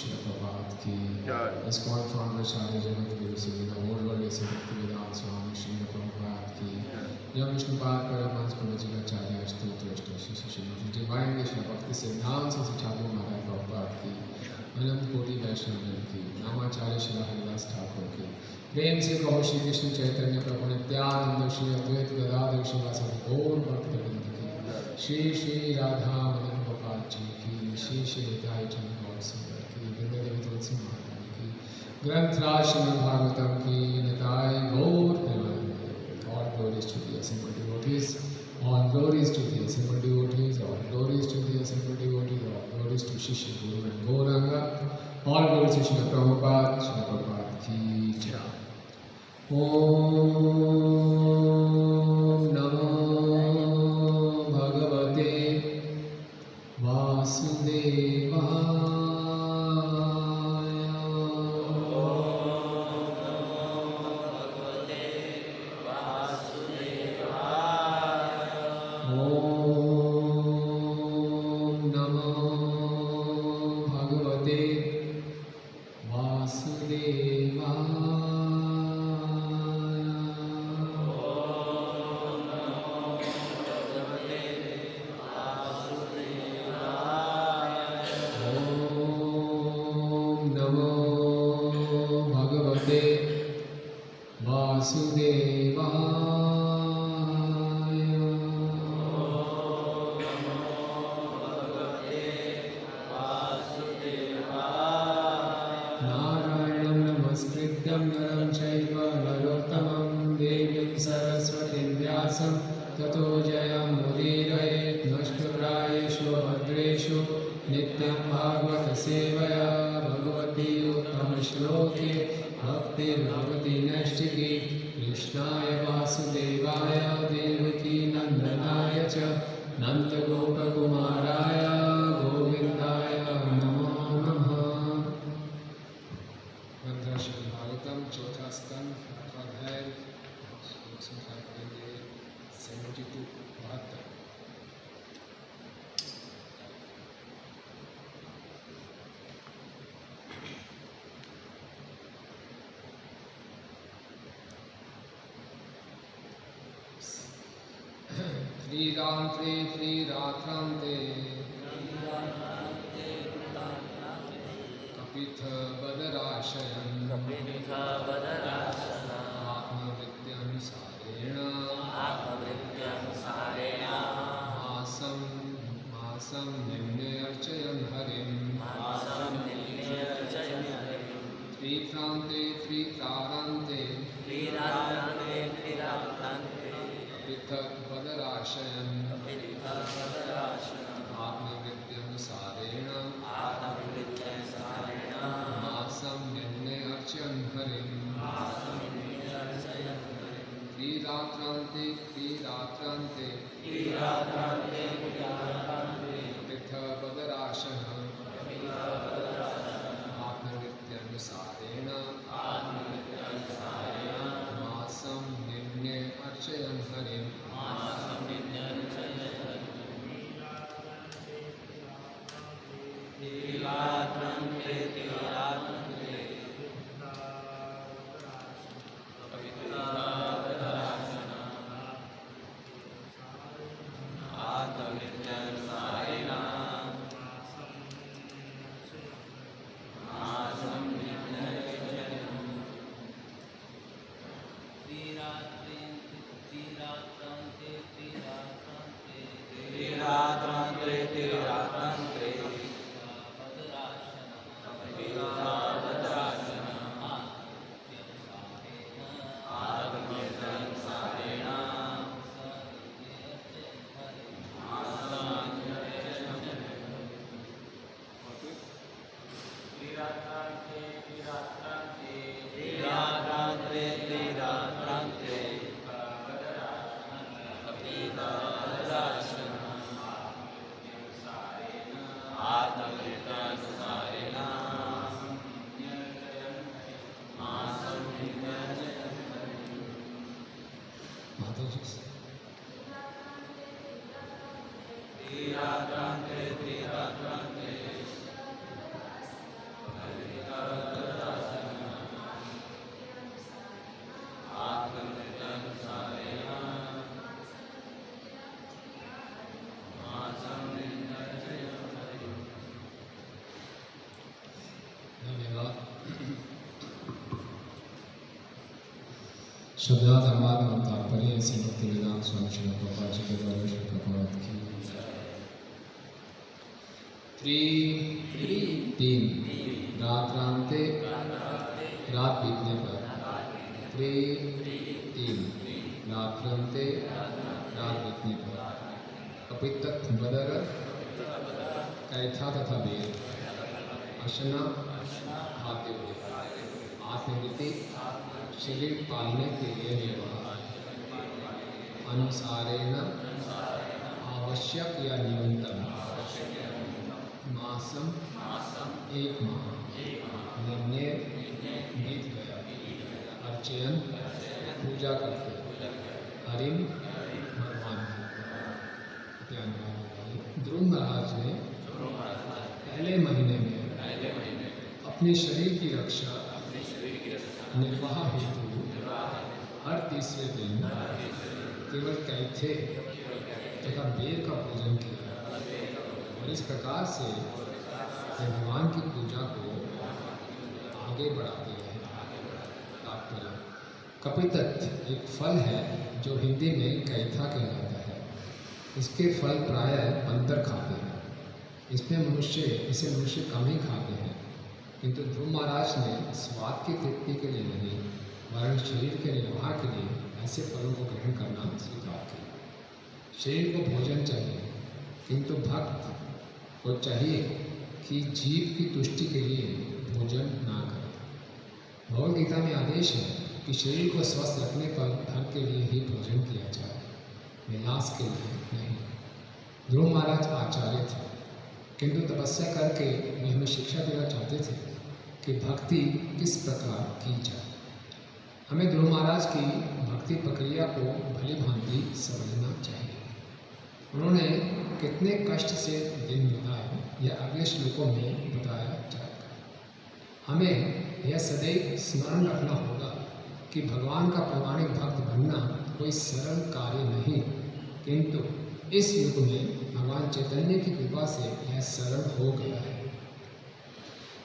Srila Prabhupada ki, ISKCON founder Acharya Jagat Guru Srila Gaura Desi Bhaktivedanta Swami Srila Prabhupada ki, Jai Vishnupad Paramahansa Prabhupada Acharya Stotra Shri Srimati Divine Krishna Bhakti Siddhanta Saraswati Thakur Maharaj Prabhupada ki, अनंत कोटि वैष्णव की, नामाचार्य श्री हरिदास ठाकुर की, प्रेम से कहो श्री कृष्ण चैतन्य प्रभु नित्यानंद श्री अद्वैत गदाधर श्रीवासदि गौर भक्तवृंद की, श्री श्री राधा मदन गोपाल जी की, श्री श्री हृदय चंद्र गौर सुंदर की, वृंदादेवी तुलसी महारानी की, ग्रंथराज श्रीमद् भागवतम की, निताय गौर Premanand. All glories to the assembled devotees, all glories to the assembled devotees, all glories to the assembled devotees, all glories to Shishya Guru and Gauranga, all glories to Srila Prabhupada ki jai. Om Namo Bhagavate Vasudevaya. शब्दाधर्माधर्म तात्पर्य से भक्ति वेदांत स्वामी श्री प्रभुपाद जी के द्वारा श्री प्रभुपाद की तीन रात्रांते रात बीतने पर तीन रात्रांते रात बीतने पर कपितक बदर कैथा तथा वेद अशना खाते हुए आत्मवृत्ति शरीर पालने के लिए व्यवहार अनुसारेण आवश्यक या न्यूनतम मासम एक माह निर्णय बीत गया अर्चयन पूजा करते हरिम भगवान ध्रुव महाराज ने पहले महीने में अपने शरीर की रक्षा निर्वाह हेतु हर तीसरे दिन केवल कैथे तथा बेर का पूजन किया और इस प्रकार से भगवान की पूजा को आगे बढ़ाते हैं। तात्पर्य कपितत्व एक फल है जो हिंदी में कैथा कहलाता है। इसके फल प्रायः बंदर खाते हैं। इसे मनुष्य कम ही खाते हैं, किंतु ध्रुव महाराज ने स्वाद की तृप्ति के लिए नहीं वरन शरीर के निर्वाह के लिए ऐसे फलों को ग्रहण करना स्वीकार किया। शरीर को भोजन चाहिए, किंतु भक्त को चाहिए कि जीव की तुष्टि के लिए भोजन ना करें। भगवद गीता में आदेश है कि शरीर को स्वस्थ रखने पर धन के लिए ही भोजन किया जाए, विलास के लिए नहीं। ध्रुव महाराज आचार्य थे, किंतु तपस्या करके वे हमें शिक्षा देना चाहते थे कि भक्ति किस प्रकार की जाए। हमें ध्रुव महाराज की भक्ति प्रक्रिया को भली भांति समझना चाहिए। उन्होंने कितने कष्ट से दिन बिताए यह अगले श्लोकों में बताया जाएगा। हमें यह सदैव स्मरण रखना होगा कि भगवान का प्रामाणिक भक्त बनना कोई सरल कार्य नहीं, किंतु इस युग में भगवान चैतन्य की कृपा से यह सरल हो गया है।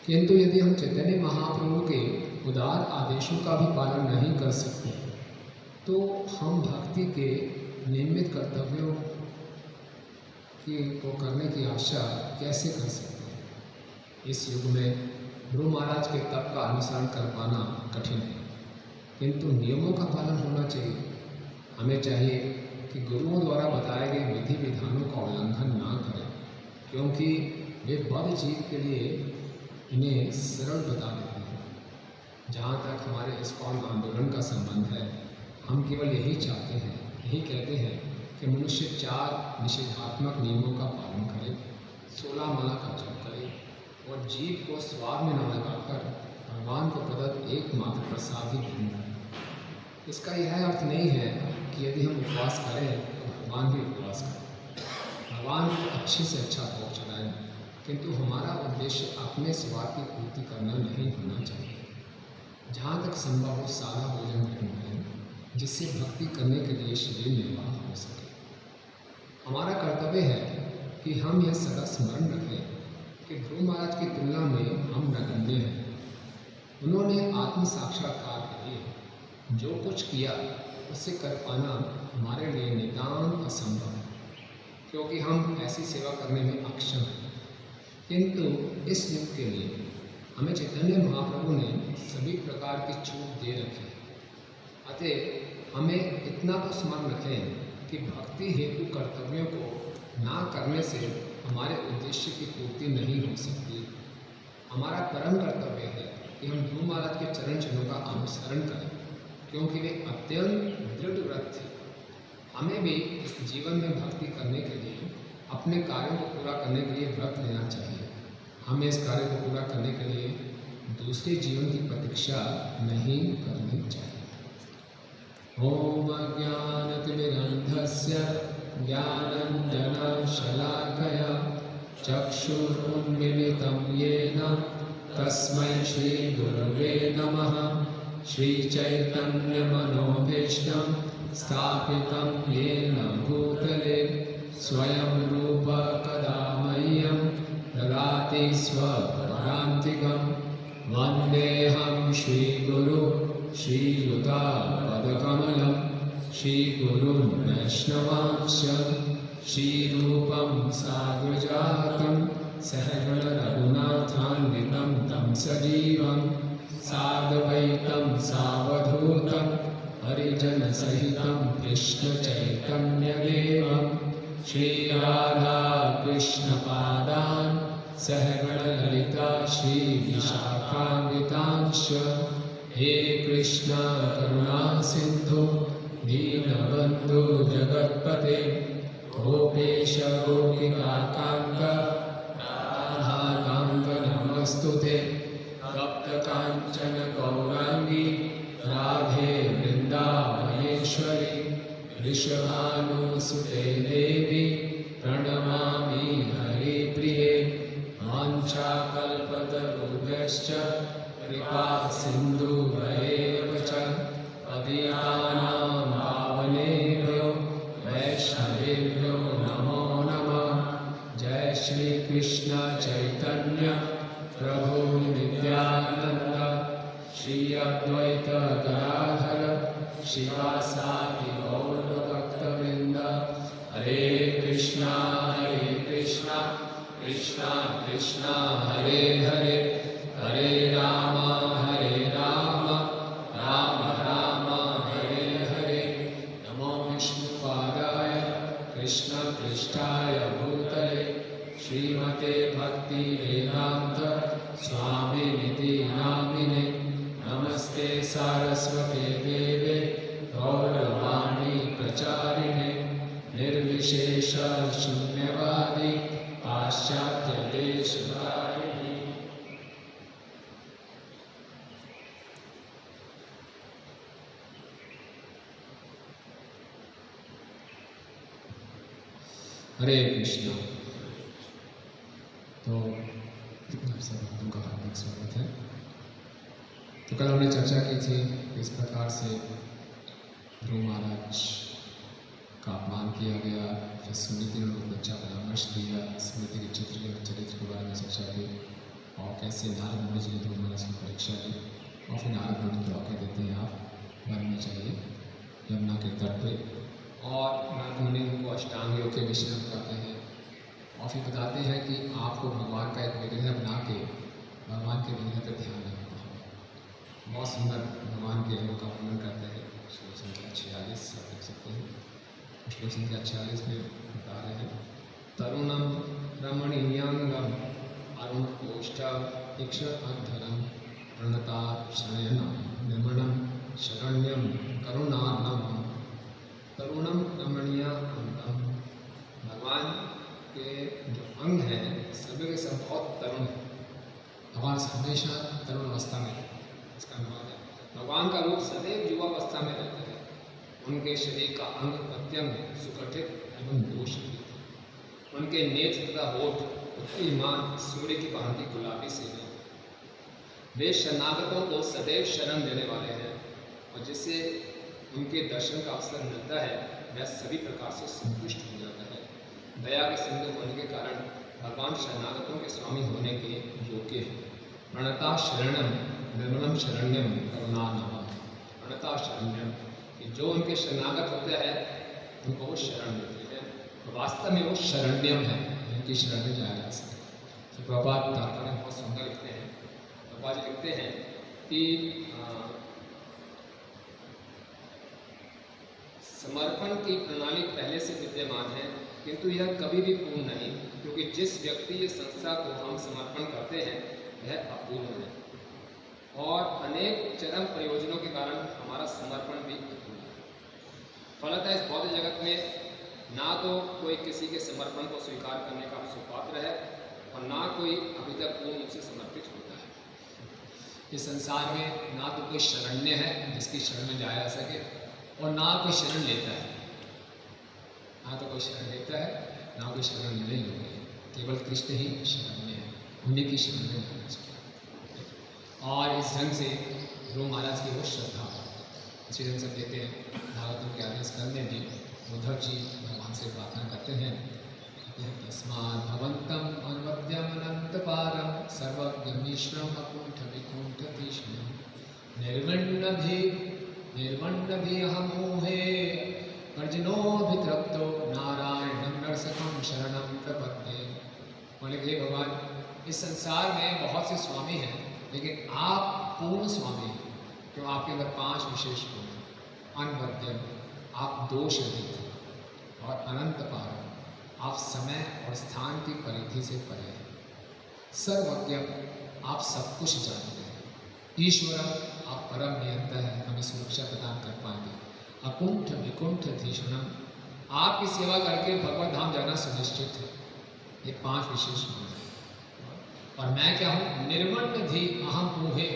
किंतु यदि हम चैतन्य महाप्रभु के उदार आदेशों का भी पालन नहीं कर सकते तो हम भक्ति के नियमित कर्तव्यों को करने की आशा कैसे कर सकते हैं। इस युग में ध्रुव महाराज के तप का अनुसरण कर पाना कठिन है, किंतु नियमों का पालन होना चाहिए। हमें चाहिए कि गुरुओं द्वारा बताए गए विधि विधानों का उल्लंघन ना करें, क्योंकि वे बद्ध जीव के लिए इन्हें सरल बता देते हैं। जहाँ तक हमारे इस्कॉन आंदोलन का संबंध है, हम केवल यही चाहते हैं, यही कहते हैं कि मनुष्य 4 निषेधात्मक नियमों का पालन करे, 16 माला का जप करे और जीव को स्वाद में न लगाकर भगवान को प्रदत्त एकमात्र प्रसाद ही ग्रहण करें। इसका यह अर्थ नहीं है कि यदि हम उपवास करें तो भगवान भी उपवास करें, भगवान को अच्छे से अच्छा भोग चढ़ाएं, किंतु हमारा उद्देश्य अपने स्वाद की पूर्ति करना नहीं होना चाहिए। जहाँ तक संभव हो सादा भोजन ग्रहण करें, जिससे भक्ति करने के लिए शरीर निर्वाह हो सके। हमारा कर्तव्य है कि हम यह सदा स्मरण रखें कि ध्रुव महाराज की तुलना में हम नगण्य हैं। उन्होंने आत्म साक्षात्कार के लिए जो कुछ किया उसे कर पाना हमारे लिए नितांत असंभव है, क्योंकि हम ऐसी सेवा करने में अक्षम हैं। किंतु इस युग के लिए हमें चैतन्य महाप्रभु ने सभी प्रकार की छूट दे रखी है। अतः हमें इतना तो स्मरण रखें कि भक्ति हेतु कर्तव्यों को ना करने से हमारे उद्देश्य की पूर्ति नहीं हो सकती। हमारा परम कर्तव्य है कि हम ध्रुव महाराज के चरण चिन्हों का अनुसरण करें, क्योंकि वे अत्यंत दृढ़ व्रत थे। हमें भी इस जीवन में भक्ति करने के लिए अपने कार्यों को पूरा करने के लिए व्रत लेना चाहिए। हमें इस कार्य को पूरा करने के लिए दूसरे जीवन की प्रतीक्षा नहीं करनी चाहिए। ओम अज्ञानतिमिरन्धस्य ज्ञानाञ्जनशलाकया चक्षुरुन्मीलितं येन तस्मै श्रीगुरवे नमः। श्रीचैतन्यमनोभीष्टं स्थापितं येन भूतले स्वयं रूप कदा मह्यं ददाति स्वपदान्तिकं। वन्देऽहं श्रीगुरु श्रीयुतापदकमलं श्रीगुरुन् वैष्णवांश्च श्रीरूपं साग्रजातं सहगण रघुनाथान्वितं तं सजीवं साद्वैतं सावधूतं हरिजनसहितं कृष्णचैतन्यदेवं श्रीराधाकृष्णपादान् सहगण ललिता श्रीविशाखान्वितांश्च हे कृष्ण करुणा सिन्धु दीनबन्धु जगत्पते गोपेश गोपिकान्त राधाकान्त नमस्तुते तप्तकाञ्चन गौराङ्गी राधे वृन्दावनेश्वरी वृषभानुसुते देवी प्रणमामि हरिप्रिये वाञ्छाकल्पतरुभ्यश्च कृपा सिन्धुभ्येव च पतितानां पावनेभ्यो वैष्णवेभ्यो नमो नमः। जय श्री कृष्ण चैतन्य प्रभु नित्यानंद श्री अद्वैत गदाधर शिवासादि गौरभक्तवृंद। हरे कृष्णा कृष्णा कृष्णा हरे हरे हरे राम राम राम हरे हरे। नमो विष्णुपादाय कृष्ण पृष्ठाय भूतले श्रीमते भक्ति वेदांत स्वामिनिति नामिने। नमस्ते सारस्वते देवे गौरवाणी प्रचारिणे निर्विशेष शून्यवादी पाश्चात्य देशधारिणी। हरे कृष्ण। तो आप सब भक्तों का हार्दिक स्वागत है। तो कल हमने चर्चा की थी किस प्रकार से ध्रुव महाराज का अपमान किया गया, फिर सुनीति ने उनको अच्छा परामर्श दिया, स्मृति के चरित्र के बारे में चर्चा की और कैसे नारद मुनि जी ने ध्रुव महाराज की परीक्षा की और फिर नारद मुनि को कह देते हैं आप वन में चाहिए यमुना के तट पे। और नारद मुनि उनको अष्टांग योग के विषय में बताते हैं और फिर बताते हैं कि आपको भगवान का एक विग्रह बना के भगवान के विग्रह पर ध्यान रखना है। बहुत सुंदर भगवान के योग का वर्णन करते हैं। श्लोक संख्या 46 आप देख सकते हैं। श्लोक संख्या 46 में बता रहे हैं तरुणम रमणीयांगम अरुण कोष्ठ इक्ष अधरम प्रणता शयनम निर्मणम शरण्यम करुणानम। तरुणम रमणीय अंगम, भगवान के जो अंग हैं सभी के सब बहुत तरुण है। भगवान हमेशा तरुण अवस्था में रहते हैं, इसका अनुवाद है भगवान का रूप सदैव युवा अवस्था में रहता है। उनके शरीर का अंग प्रत्यंग सुगठित एवं दोषरहित। उनके नेत्र तथा होठ उत्तीमान सूर्य की भांति गुलाबी से हैं। वे शरणागतों को सदैव शरण देने वाले हैं और जिससे उनके दर्शन का अवसर मिलता है वह सभी प्रकार से संतुष्ट हो जाता है। दया के सिंधु होने के कारण भगवान शरणागतों के स्वामी होने के योग्य है। प्रणता शरणम निर्मलम शरण्यम करुणानम। प्रणता शरण्यम, जो उनके शरणागत होते हैं उनको वो शरण देते हैं। वास्तव में वो शरण्यम है, जिनकी शरण में जाया जा सके। तो प्रभात तात्पर्य बहुत सुंदर लिखते हैं। प्रभात लिखते हैं कि समर्पण की प्रणाली पहले से विद्यमान है किंतु यह कभी भी पूर्ण नहीं, क्योंकि जिस व्यक्ति या संस्था को हम समर्पण करते हैं वह अपूर्ण है और अनेक चरम प्रयोजनों के कारण हमारा समर्पण भी अपूर्ण है। फलतः इस भौतिक जगत में ना तो कोई किसी के समर्पण को स्वीकार करने का सुपात्र है और ना कोई अभी तक पूर्ण रूप से समर्पित होता है। इस संसार में ना तो कोई शरण्य है जिसकी शरण में जाया जा सके और ना कोई शरण लेता है। ना तो कोई शरण लेता है ना कोई शरण लेने योग्य है। केवल कृष्ण ही शरण्य है, उन्हीं की शरण में जाना चाहिए। और इस ढंग से ध्रुव महाराज की वो श्रद्धा इसी ढंग से देते हैं। भागवतम के आदेश करने भी उद्धव जी भगवान से प्रार्थना करते हैं तस्मात् भवन्तम अनुवद्यम अनंतपारम सर्वज्ञमीश्वरम अकुंठ विकुंठ तीक्ष्णम निर्विण्ण निर्वण्णधि अहं मोहे वर्जिनोऽभितृप्तो नारायणं नरसिंहं शरणं प्रपद्ये। बोले हे भगवान, इस संसार में बहुत से स्वामी हैं, लेकिन आप पूर्ण स्वामी हैं, क्यों? आपके अंदर 5 विशेष गुण हैं। अनवद्यम, आप दोष रहित और अनंत पार, आप समय और स्थान की परिधि से परे हैं। सर्वज्ञ, आप सब कुछ जानते हैं। ईश्वर, आप परम नियंता हैं, हमें सुरक्षा प्रदान कर पाएंगे। अकुंठ विकुंठ धीषणम, आपकी सेवा करके भगवत धाम जाना सुनिश्चित है। ये 5 विशेष गुण हैं। और मैं क्या हूँ? निर्वण्णधि अहम मोहे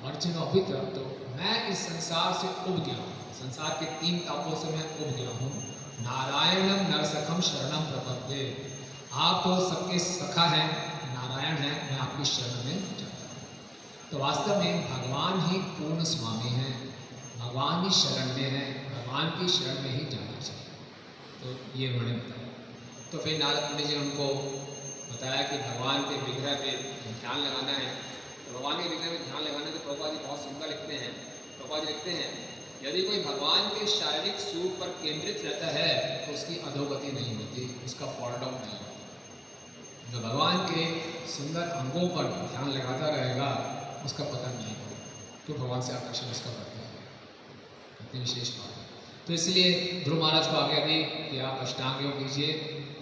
वर्जिनोऽभितृप्तो, मैं इस संसार से उब गया हूँ। संसार के 3 तापों से मैं उब गया हूँ। नारायणम नरसखम शरणम प्रपद्ये, आप तो सबके सखा हैं, नारायण हैं, मैं आपकी शरण में जाता हूँ। तो वास्तव में भगवान ही पूर्ण स्वामी हैं, भगवान ही शरण में है, भगवान की शरण में ही जाना चाहिए। तो ये उन्होंने बताया। तो फिर नारद मुनि जी उनको बताया कि भगवान के विग्रह पे ध्यान लगाना है। तो भगवान के विग्रह में ध्यान लगाना है तो प्रभुपाद जी बहुत सुंदर लिखते हैं। प्रभुपाद जी लिखते हैं, यदि कोई भगवान के शारीरिक स्वरूप पर केंद्रित रहता है तो उसकी अधोगति नहीं होती, उसका फॉल डाउन नहीं होता। जो भगवान के सुंदर अंगों पर ध्यान लगाता रहेगा उसका पतन नहीं होगा, तो भगवान से आकर्षण उसका बढ़ता है। इतनी विशेष बात है। तो इसलिए ध्रुव महाराज को आज्ञा दी कि आप अष्टांग योग कीजिए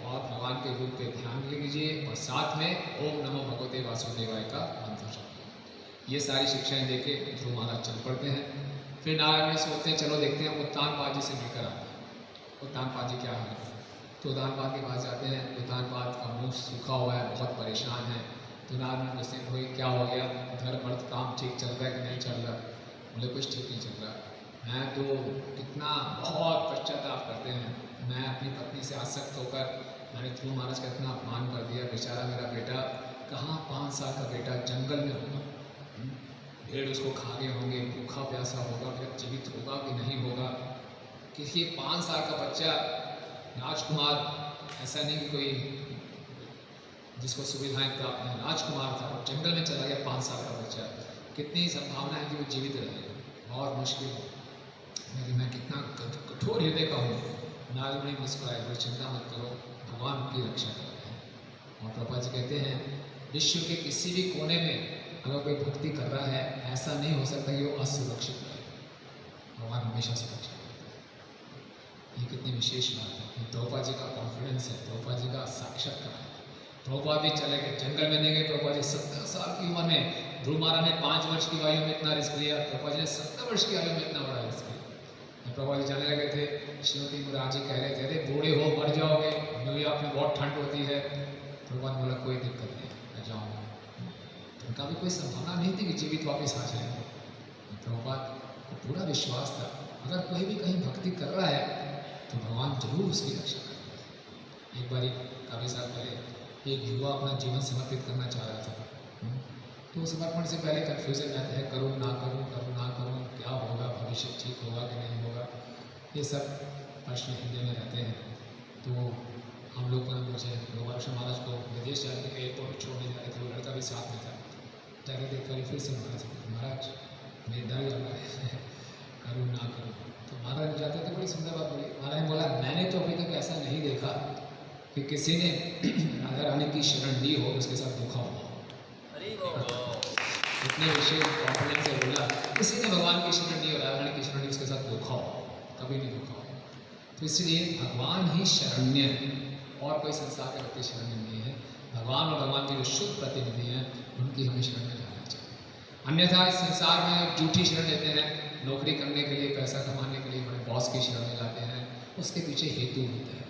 और भगवान के रूप पे ध्यान लीजिए और साथ में ओम नमो भगवते वासुदेवाय का मंत्र जपिए। ये सारी शिक्षाएं देके ध्रुव महाराज चल पड़ते हैं। फिर नारायण सोचते हैं चलो देखते हैं उत्तानपाद जी से मिलकर आते हैं, उत्तानपाद जी क्या है। तो उत्तानपाद के पास जाते हैं। उत्तानपाद का मुंह सूखा हुआ है, बहुत परेशान है। तो नारायण पूछते हैं भाई क्या हो गया, घर मर्द काम ठीक चल रहा है कि नहीं चल रहा? बोले कुछ ठीक नहीं चल रहा। मैं तो कितना बहुत पश्चाताप करते हैं, मैं अपनी पत्नी से आसक्त होकर मैंने ध्रुव महाराज का इतना अपमान कर दिया। बेचारा मेरा बेटा कहाँ 5 साल का बेटा जंगल में होगा, भेड़ उसको खा गए होंगे, भूखा प्यासा होगा, फिर जीवित होगा कि नहीं होगा। किसी 5 साल का बच्चा राजकुमार, ऐसा नहीं कि कोई जिसको सुविधाएं प्राप्त नहीं, राजकुमार था और जंगल में चला गया 5 साल का बच्चा। कितनी संभावना है कि वो जीवित रहेगा, बहुत मुश्किल है। लेकिन मैं कितना कठोर हृदय का हूँ। नारद मुनि मुस्कुराए, कोई चिंता मत करो, भगवान उनकी रक्षा कर रहे हैं। और प्रभुपाद जी कहते हैं विश्व के किसी भी कोने में अगर कोई भक्ति कर रहा है, ऐसा नहीं हो सकता कि वो असुरक्षित रहे, भगवान हमेशा सुरक्षित करते हैं। ये कितनी विशेष बात है। प्रभुपाद जी का कॉन्फिडेंस है, प्रभुपाद जी का साक्षात्कार है। प्रभुपाद जी चले गए जंगल में, नहीं गए प्रभुपाद जी 70 साल की उम्र में। ध्रुव महाराज ने 5 वर्ष की आयु में इतना रिस्क लिया, प्रभुपाद जी ने 70 वर्ष की आयु में इतना बड़ा रिस्क लिया। प्रभुपाद जी जाने लगे थे, श्रीमती मुरार जी कह रहे थे अरे बूढ़े हो मर जाओगे, न्यूयॉर्क में बहुत ठंड होती है। प्रभुपाद बोला कोई दिक्कत नहीं, मैं जाऊँगा। उनका भी कोई संभावना नहीं थी कि जीवित वापस आ जाएंगे। प्रभुपाद को पूरा विश्वास था अगर कोई भी कहीं भक्ति कर रहा है तो भगवान जरूर उसकी रक्षा करेंगे। एक बार काफ़ी साल पहले एक युवा अपना जीवन समर्पित करना चाह रहा था, तो समर्पण से पहले कन्फ्यूजन रहता है, करूँ ना करूँ, करूँ ना करूँ, क्या होगा, भविष्य ठीक होगा कि नहीं होगा, ये सब प्रश्न हृदय में रहते हैं। तो हम लोग मुझे गोपालकृष्ण महाराज को विदेश जाने के एयरपोर्ट छोड़ने जा रहे थे, वो लड़का भी साथ में था। जाके देखा फिर से महाराज मेरे डर लग रहा है करूँ ना करूँ। तो महाराज जाते थे, बड़ी सुंदर बात बोली। महाराज ने बोला मैंने तो अभी तक ऐसा नहीं देखा कि किसी ने राधा रानी की शरण ली हो उसके साथ धोखा हुआ। इतने विशेष कॉन्फिडेंस से बोला किसी ने भगवान की शरण ली और राधा रानी की शरण ली उसके साथ धोखा हो, कभी नहीं धोखा हो। तो इसलिए भगवान ही शरण्य है और कोई संसार के प्रति शरण्य नहीं है। भगवान और भगवान के जो शुद्ध प्रतिनिधि हैं उनकी हमें शरण में जाना चाहिए। अन्यथा इस संसार में झूठी शरण लेते हैं, नौकरी करने के लिए, पैसा कमाने के लिए हमारे बॉस की शरण में लाते हैं, उसके पीछे हेतु होता है,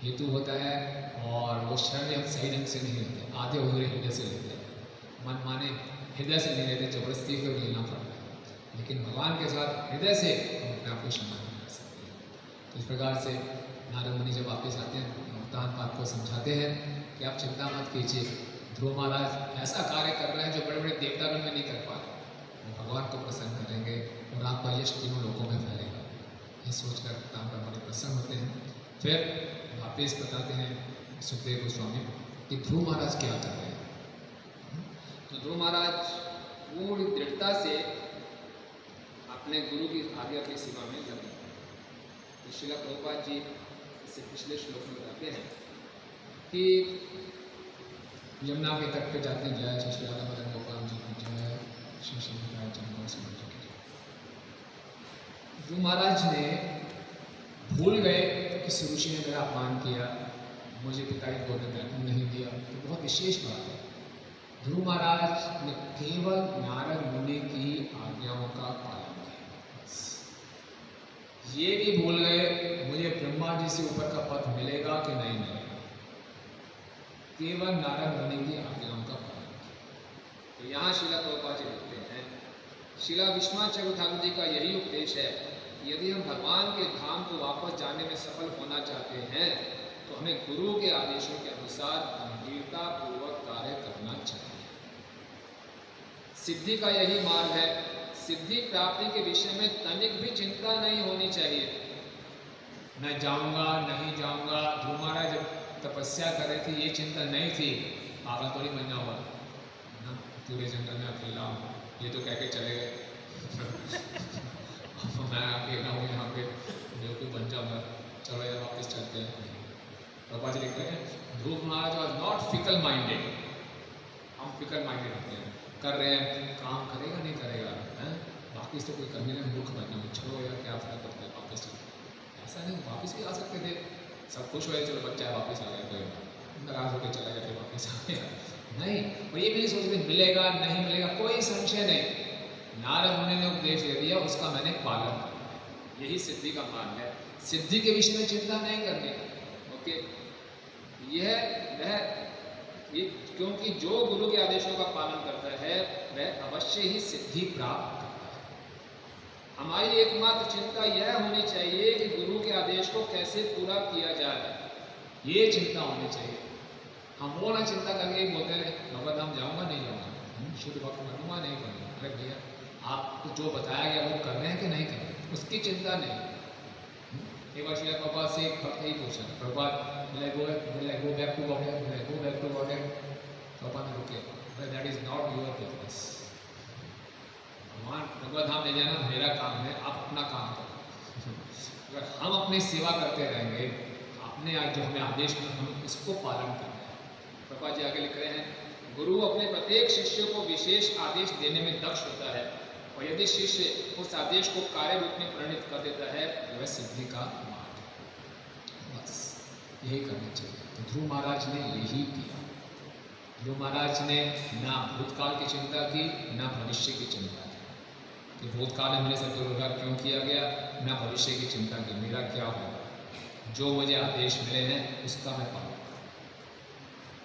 हेतु होता है। और वो शरण हम सही ढंग से नहीं लेते, आधे अधूरे हृदय से लेते हैं, मन माने हृदय से नहीं लेते, जबरदस्ती को लेना पड़ता है। लेकिन भगवान के साथ हृदय से हम अपने आप को सम्मान कर सकते हैं। तो इस प्रकार से नारद मुनि जब वापस आते हैं उत्तानपाद को समझाते हैं कि आप चिंता मत कीजिए, ध्रुव महाराज ऐसा कार्य कर रहे हैं जो बड़े बड़े देवतागण में नहीं कर पा रहे, वो भगवान को प्रसन्न करेंगे और आपका यश तीनों लोगों में फैलेगा। ये सोचकर उत्तानपाद बड़े प्रसन्न होते हैं। फिर वापस बताते हैं सुखदेव गोस्वामी कि ध्रुव महाराज क्या कर रहे हैं। तो ध्रुव महाराज पूरी दृढ़ता से अपने गुरु की आज्ञा की सेवा में लगे। तो श्रील प्रभुपाद जी इससे पिछले श्लोक में बताते हैं कि यमुना के तट पे जाते जय श्री राधा मदन गोपाल जी की जय, श्री शंकराचार्य चंद्र सिंह जी की जय। ध्रुव महाराज ने भूल गए कि ऋषि ने मेरा अपमान किया, मुझे पिता की गोद में बैठने नहीं दिया, तो बहुत विशेष बात है। ध्रुव महाराज ने केवल नारद मुनि की आज्ञाओं का पालन किया। ये भी भूल गए मुझे ब्रह्मा जी से ऊपर का पद मिलेगा कि नहीं मिलेगा, केवल नारद मुनि की आज्ञाओं का पालन किया। तो यहाँ श्रीला प्रभुपाद जी लिखते हैं, श्रीला विश्वनाथ ठाकुर जी का यही उपदेश है, यदि हम भगवान के धाम को वापस जाने में सफल होना चाहते हैं तो हमें गुरु के आदेशों के अनुसार गंभीरता पूर्वक कार्य करना चाहिए। सिद्धि का यही मार्ग है। सिद्धि प्राप्ति के विषय में तनिक भी चिंता नहीं होनी चाहिए। मैं जाऊंगा नहीं जाऊंगा, ध्रुव महाराज जब तपस्या कर रहे थे ये चिंता नहीं थी, पागल थोड़ी बनना हुआ ना, पूरे जंगल में अकेला हूँ ये तो कह के चले गए मैं अकेला हूँ यहाँ पे, जो कोई बन जाऊँगा, चलो यार वापस चलते हैं। प्रभुपाद जी लिखते हैं ध्रुव महाराज वॉज नॉट फिकल माइंडेड। हम फिकल माइंडेड होते हैं, कर रहे हैं, काम करेगा नहीं करेगा है, बाकी से कोई कमी नहीं, मूर्ख बनना, छोड़ो यार क्या फर्क पड़ता है, वापस चलते। ऐसा नहीं, वापस भी आ सकते थे, सब खुश हुए, चलो बच्चा वापस आ गया, कोई नाराज होकर चला गया, फिर वापस आ गया नहीं। और ये भी नहीं सोचते मिलेगा नहीं मिलेगा, कोई संशय नहीं। नारद मुनि ने उपदेश दे दिया, उसका मैंने पालन किया। यही सिद्धि का मार्ग है। सिद्धि के विषय में चिंता नहीं करनी। ओके, ये क्योंकि जो गुरु के आदेशों का पालन करता है वह अवश्य ही सिद्धि प्राप्त करता है। हमारी एकमात्र चिंता यह होनी चाहिए कि गुरु के आदेश को कैसे पूरा किया जाए, ये चिंता होनी चाहिए। हम वो ना चिंता करके बोलते हैं भगवत हम जाऊंगा नहीं जाऊंगा, शुद्ध भक्त बनूंगा नहीं बनूंगा। अरे भैया आपको जो बताया गया वो कर रहे हैं कि नहीं कर रहे, उसकी चिंता नहीं। एक बार श्री प्रभुपाद से एक भक्त ही पूछा, Prabhupada go back to Godhead, go back to Godhead. Prabhupada ने रुके, that is not your business. भगवान भगवत धाम ले जाना मेरा काम है, आप अपना काम करो। अगर हम अपनी सेवा करते रहेंगे, अपने आज जो हमें आदेश में हम इसको पालन करें। प्रभुपाद जी आगे लिख रहे हैं, गुरु अपने प्रत्येक शिष्य को विशेष आदेश देने में दक्ष होता है, और यदि शिष्य उस आदेश को कार्य रूप में परिणित कर देता है तो वह सिद्धि का मार्ग है। बस यही करना चाहिए। तो ध्रुव महाराज ने यही किया। ध्रुव महाराज ने ना भूतकाल की चिंता की, ना भविष्य की चिंता की कि भूतकाल में मेरे साथ दुर्व्यवहार क्यों किया गया, ना भविष्य की चिंता की मेरा क्या होगा। जो मुझे आदेश मिले हैं उसका मैं पालन।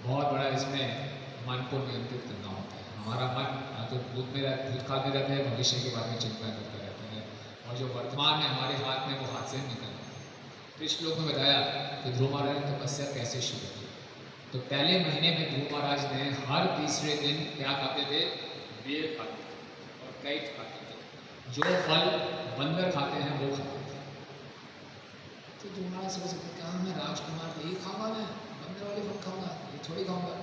बहुत बड़ा इसमें मन को नियंत्रित करना होता है। हमारा मन तो भूतकाल में रहता है, भविष्य के बारे में चिंता करता रहता है, और जो वर्तमान में हमारे हाथ में वो हाथ से निकल रहा है। तो इस श्लोक में बताया कि ध्रुव महाराज ने तपस्या कैसे शुरू की। तो पहले महीने में ध्रुव महाराज ने हर तीसरे दिन क्या खाते थे, बेर खाते थे और कैट खाते थे। जो फल बंदर खाते हैं वो खाते थे। तो ध्रुव महाराज सोच सकते कहा मैं राजकुमार यही खाऊंगा, मैं बंदर वाले फल खाऊंगा, ये थोड़ी खाऊंगा।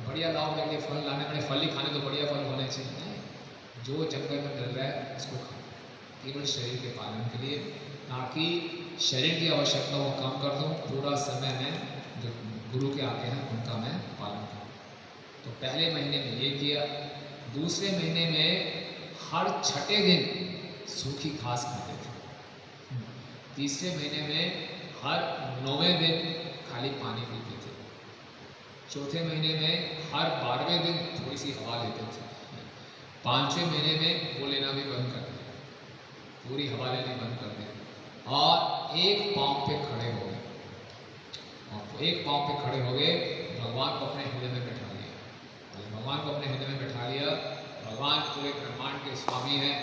बढ़िया लाओ मेरे लिए फल लाने, बड़े फल ही खाने तो बढ़िया फल होने चाहिए। जो जंगल में मिल रहा है उसको खाओ, केवल शरीर के पालन के लिए, ताकि शरीर की आवश्यकता को कम कर दूँ, पूरा समय में जो गुरु के आगे हैं उनका मैं पालन करूँ। तो पहले महीने में ये किया। दूसरे महीने में हर छठे दिन सूखी घास खाते थे। तीसरे महीने में हर 9वें दिन खाली पानी पीते थे। चौथे महीने में हर 12वें दिन थोड़ी सी हवा लेते थे। 5वें महीने में वो लेना भी बंद कर दिया, पूरी हवा लेनी बंद कर दिया, और एक पाँव पे खड़े हो गए। और एक पाँव पे खड़े हो गए, भगवान को अपने हृदय में बैठा लिया। भगवान को अपने हृदय में बैठा लिया। भगवान पूरे ब्रह्मांड के स्वामी हैं,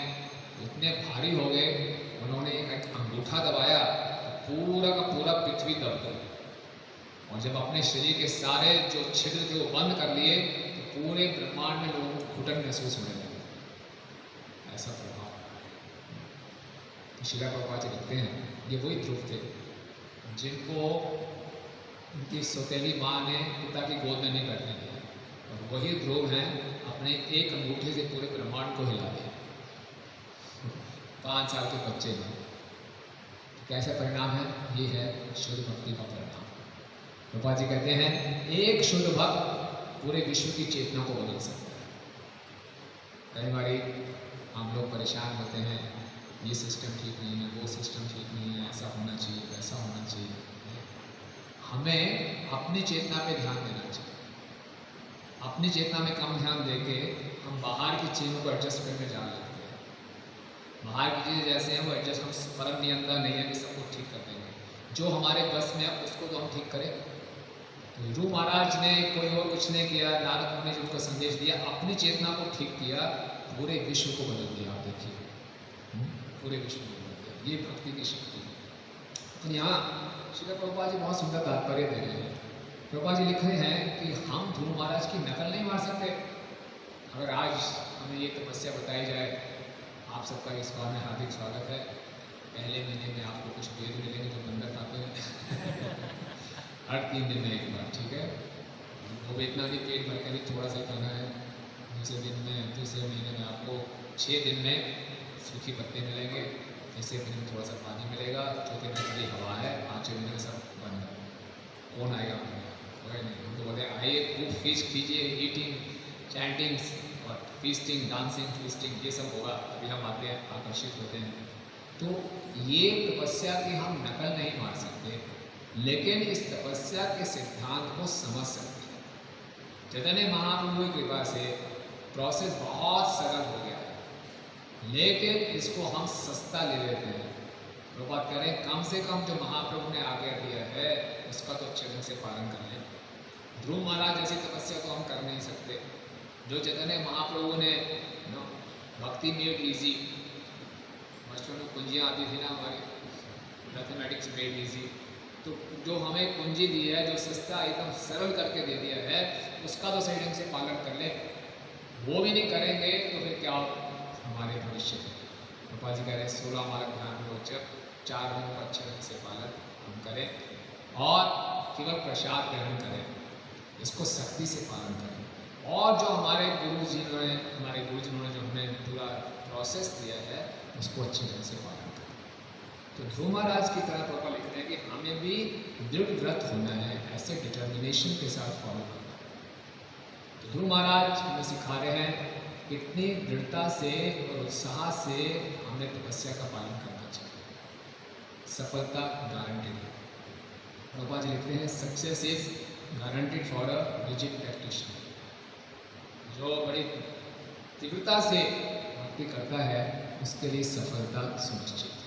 इतने भारी हो गए, उन्होंने एक अंगूठा दबाया तो पूरा का पूरा पृथ्वी दब गई। और जब अपने शरीर के सारे जो छिद्र थे वो बंद कर लिए तो पूरे ब्रह्मांड में लोगों को घुटन महसूस होने लगे। ऐसा प्रभाव। श्रील प्रभुपाद जी लिखते हैं ये वही ध्रुव थे जिनको उनकी सौतेली माँ ने पिता की गोद में नहीं बैठने दिया, और वही ध्रुव हैं अपने एक अंगूठे से पूरे ब्रह्मांड को हिला दिया। 5 साल के बच्चे हैं, कैसा परिणाम है? ये है शुद्ध भक्ति का परिणाम। प्रभुपाद जी कहते हैं एक शुद्ध भक्त पूरे विश्व की चेतना को बदल सकता है। कई बार हम लोग परेशान होते हैं, ये सिस्टम ठीक नहीं है, वो सिस्टम ठीक नहीं है, ऐसा होना चाहिए, वैसा होना चाहिए। हमें अपनी चेतना पे ध्यान देना चाहिए। अपनी चेतना में कम ध्यान देके हम बाहर की चीज़ों को एडजस्ट करने जा लगते हैं। बाहर की चीज़ें जैसे हैं वो एडजस्ट, हम परम नियंत्रण नहीं है कि सब कुछ ठीक कर देंगे। जो हमारे बस में है उसको तो हम ठीक करें। तो ध्रुव महाराज ने कोई और कुछ नहीं किया, नारद मुनि ने उनको संदेश दिया, अपनी चेतना को ठीक किया, पूरे विश्व को बदल दिया। आप देखिए पूरे विश्व को बदल दिया। ये भक्ति की शक्ति है। तो यहाँ श्री प्रभुपाद जी बहुत सुंदर तात्पर्य दे रहे हैं। प्रभुपाद जी लिख रहे हैं कि हम ध्रुव महाराज की नकल नहीं मार सकते। अगर आज हमें ये तपस्या बताई जाए, आप सबका इस बार में हार्दिक स्वागत है। पहले महीने में आपको कुछ वेद मिलेंगे जो बंदर खाते हैं हर 3 दिन में एक बार, ठीक है। वो इतना भी पेट भर कर ही थोड़ा सा खाना है। दूसरे महीने में आपको 6 दिन में सूखी पत्ते मिलेंगे, तीसरे दिन में थोड़ा सा पानी मिलेगा, चौथे दिन खाली हवा है, 5वें दिन में सब बंद है। कौन आएगा? कोई नहीं। हम तो बोलते हैं आइए खूब फीस्ट कीजिए, ईटिंग, चैंटिंग्स और फीस्टिंग, डांसिंग, फीस्टिंग, ये सब होगा, तभी हम आते हैं, आकर्षित होते हैं। तो ये तपस्या की हम नकल नहीं मार सकते, लेकिन इस तपस्या के सिद्धांत को समझ सकते हैं। चैतन्य महाप्रभु की कृपा से प्रोसेस बहुत सरल हो गया है, लेकिन इसको हम सस्ता ले लेते हैं। प्रभुपाद कह रहे हैं कम से कम जो महाप्रभु ने आज्ञा दिया है उसका तो अच्छे ढंग से पालन कर लें। ध्रुव महाराज जैसी तपस्या तो हम कर नहीं सकते। जो चैतन्य महाप्रभु ने भक्ति मेड इजी, बचपन में कुंजियाँ आती थी ना हमारी, मैथमेटिक्स मेड इजी, तो जो हमें कुंजी दी है, जो सस्ता एकदम सरल करके दे दिया है, उसका तो सही ढंग से पालन कर ले। वो भी नहीं करेंगे तो फिर क्या हमारे भविष्य में? पापा जी कह रहे हैं 16 मार्ग ध्यान रोचक, 4 गुणों का अच्छे ढंग से पालन हम करें और केवल प्रसाद ग्रहण करें, इसको सख्ती से पालन करें। और जो हमारे गुरु जी ने जो हमें पूरा प्रोसेस दिया है उसको अच्छे ढंग से पालन करें। तो ध्रुव महाराज की तरह प्रभुपाद लिखते हैं कि हमें भी दृढ़ व्रत होना है, ऐसे डिटर्मिनेशन के साथ फॉलो करना है। तो ध्रुव महाराज हमें सिखा रहे हैं कितनी दृढ़ता से और उत्साह से हमें तपस्या का पालन करना चाहिए। सफलता गारंटेड है। प्रभुपाद जी लिखते हैं success is guaranteed for a rigid practitioner. जो बड़ी तीव्रता से भक्ति करता है उसके लिए सफलता सुनिश्चित है।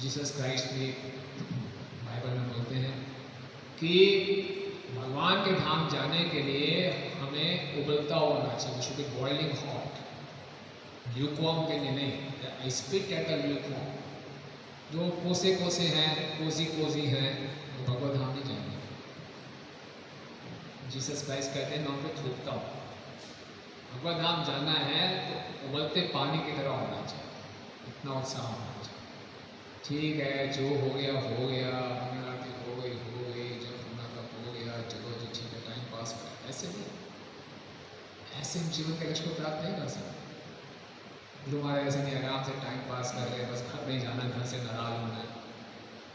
जीसस क्राइस्ट भी बाइबल में बोलते हैं कि भगवान के धाम जाने के लिए हमें उबलता हुआ होना चाहिए, should be boiling hot, lukewarm के लिए नहीं। I speak at the lukewarm. जो कोसे कोसे हैं, कोजी हैं, वो भगवत धाम नहीं जाएंगे। जीसस क्राइस्ट कहते हैं मैं उन पर थूकता हूँ। भगवत धाम जाना है तो उबलते पानी की तरह होना चाहिए, इतना उत्साह होना चाहिए। ठीक है, जो हो गया हो गया, आरती हो गई, जब होना था हो गया, चलो जी ठीक है, टाइम पास करें, ऐसे नहीं। ऐसे हम जीवन के लक्ष्य को प्राप्त नहीं कर सकते। जो हमारे ऐसे नहीं आराम से टाइम पास कर रहे हैं, बस घर नहीं जाना, घर से नाराज होना है,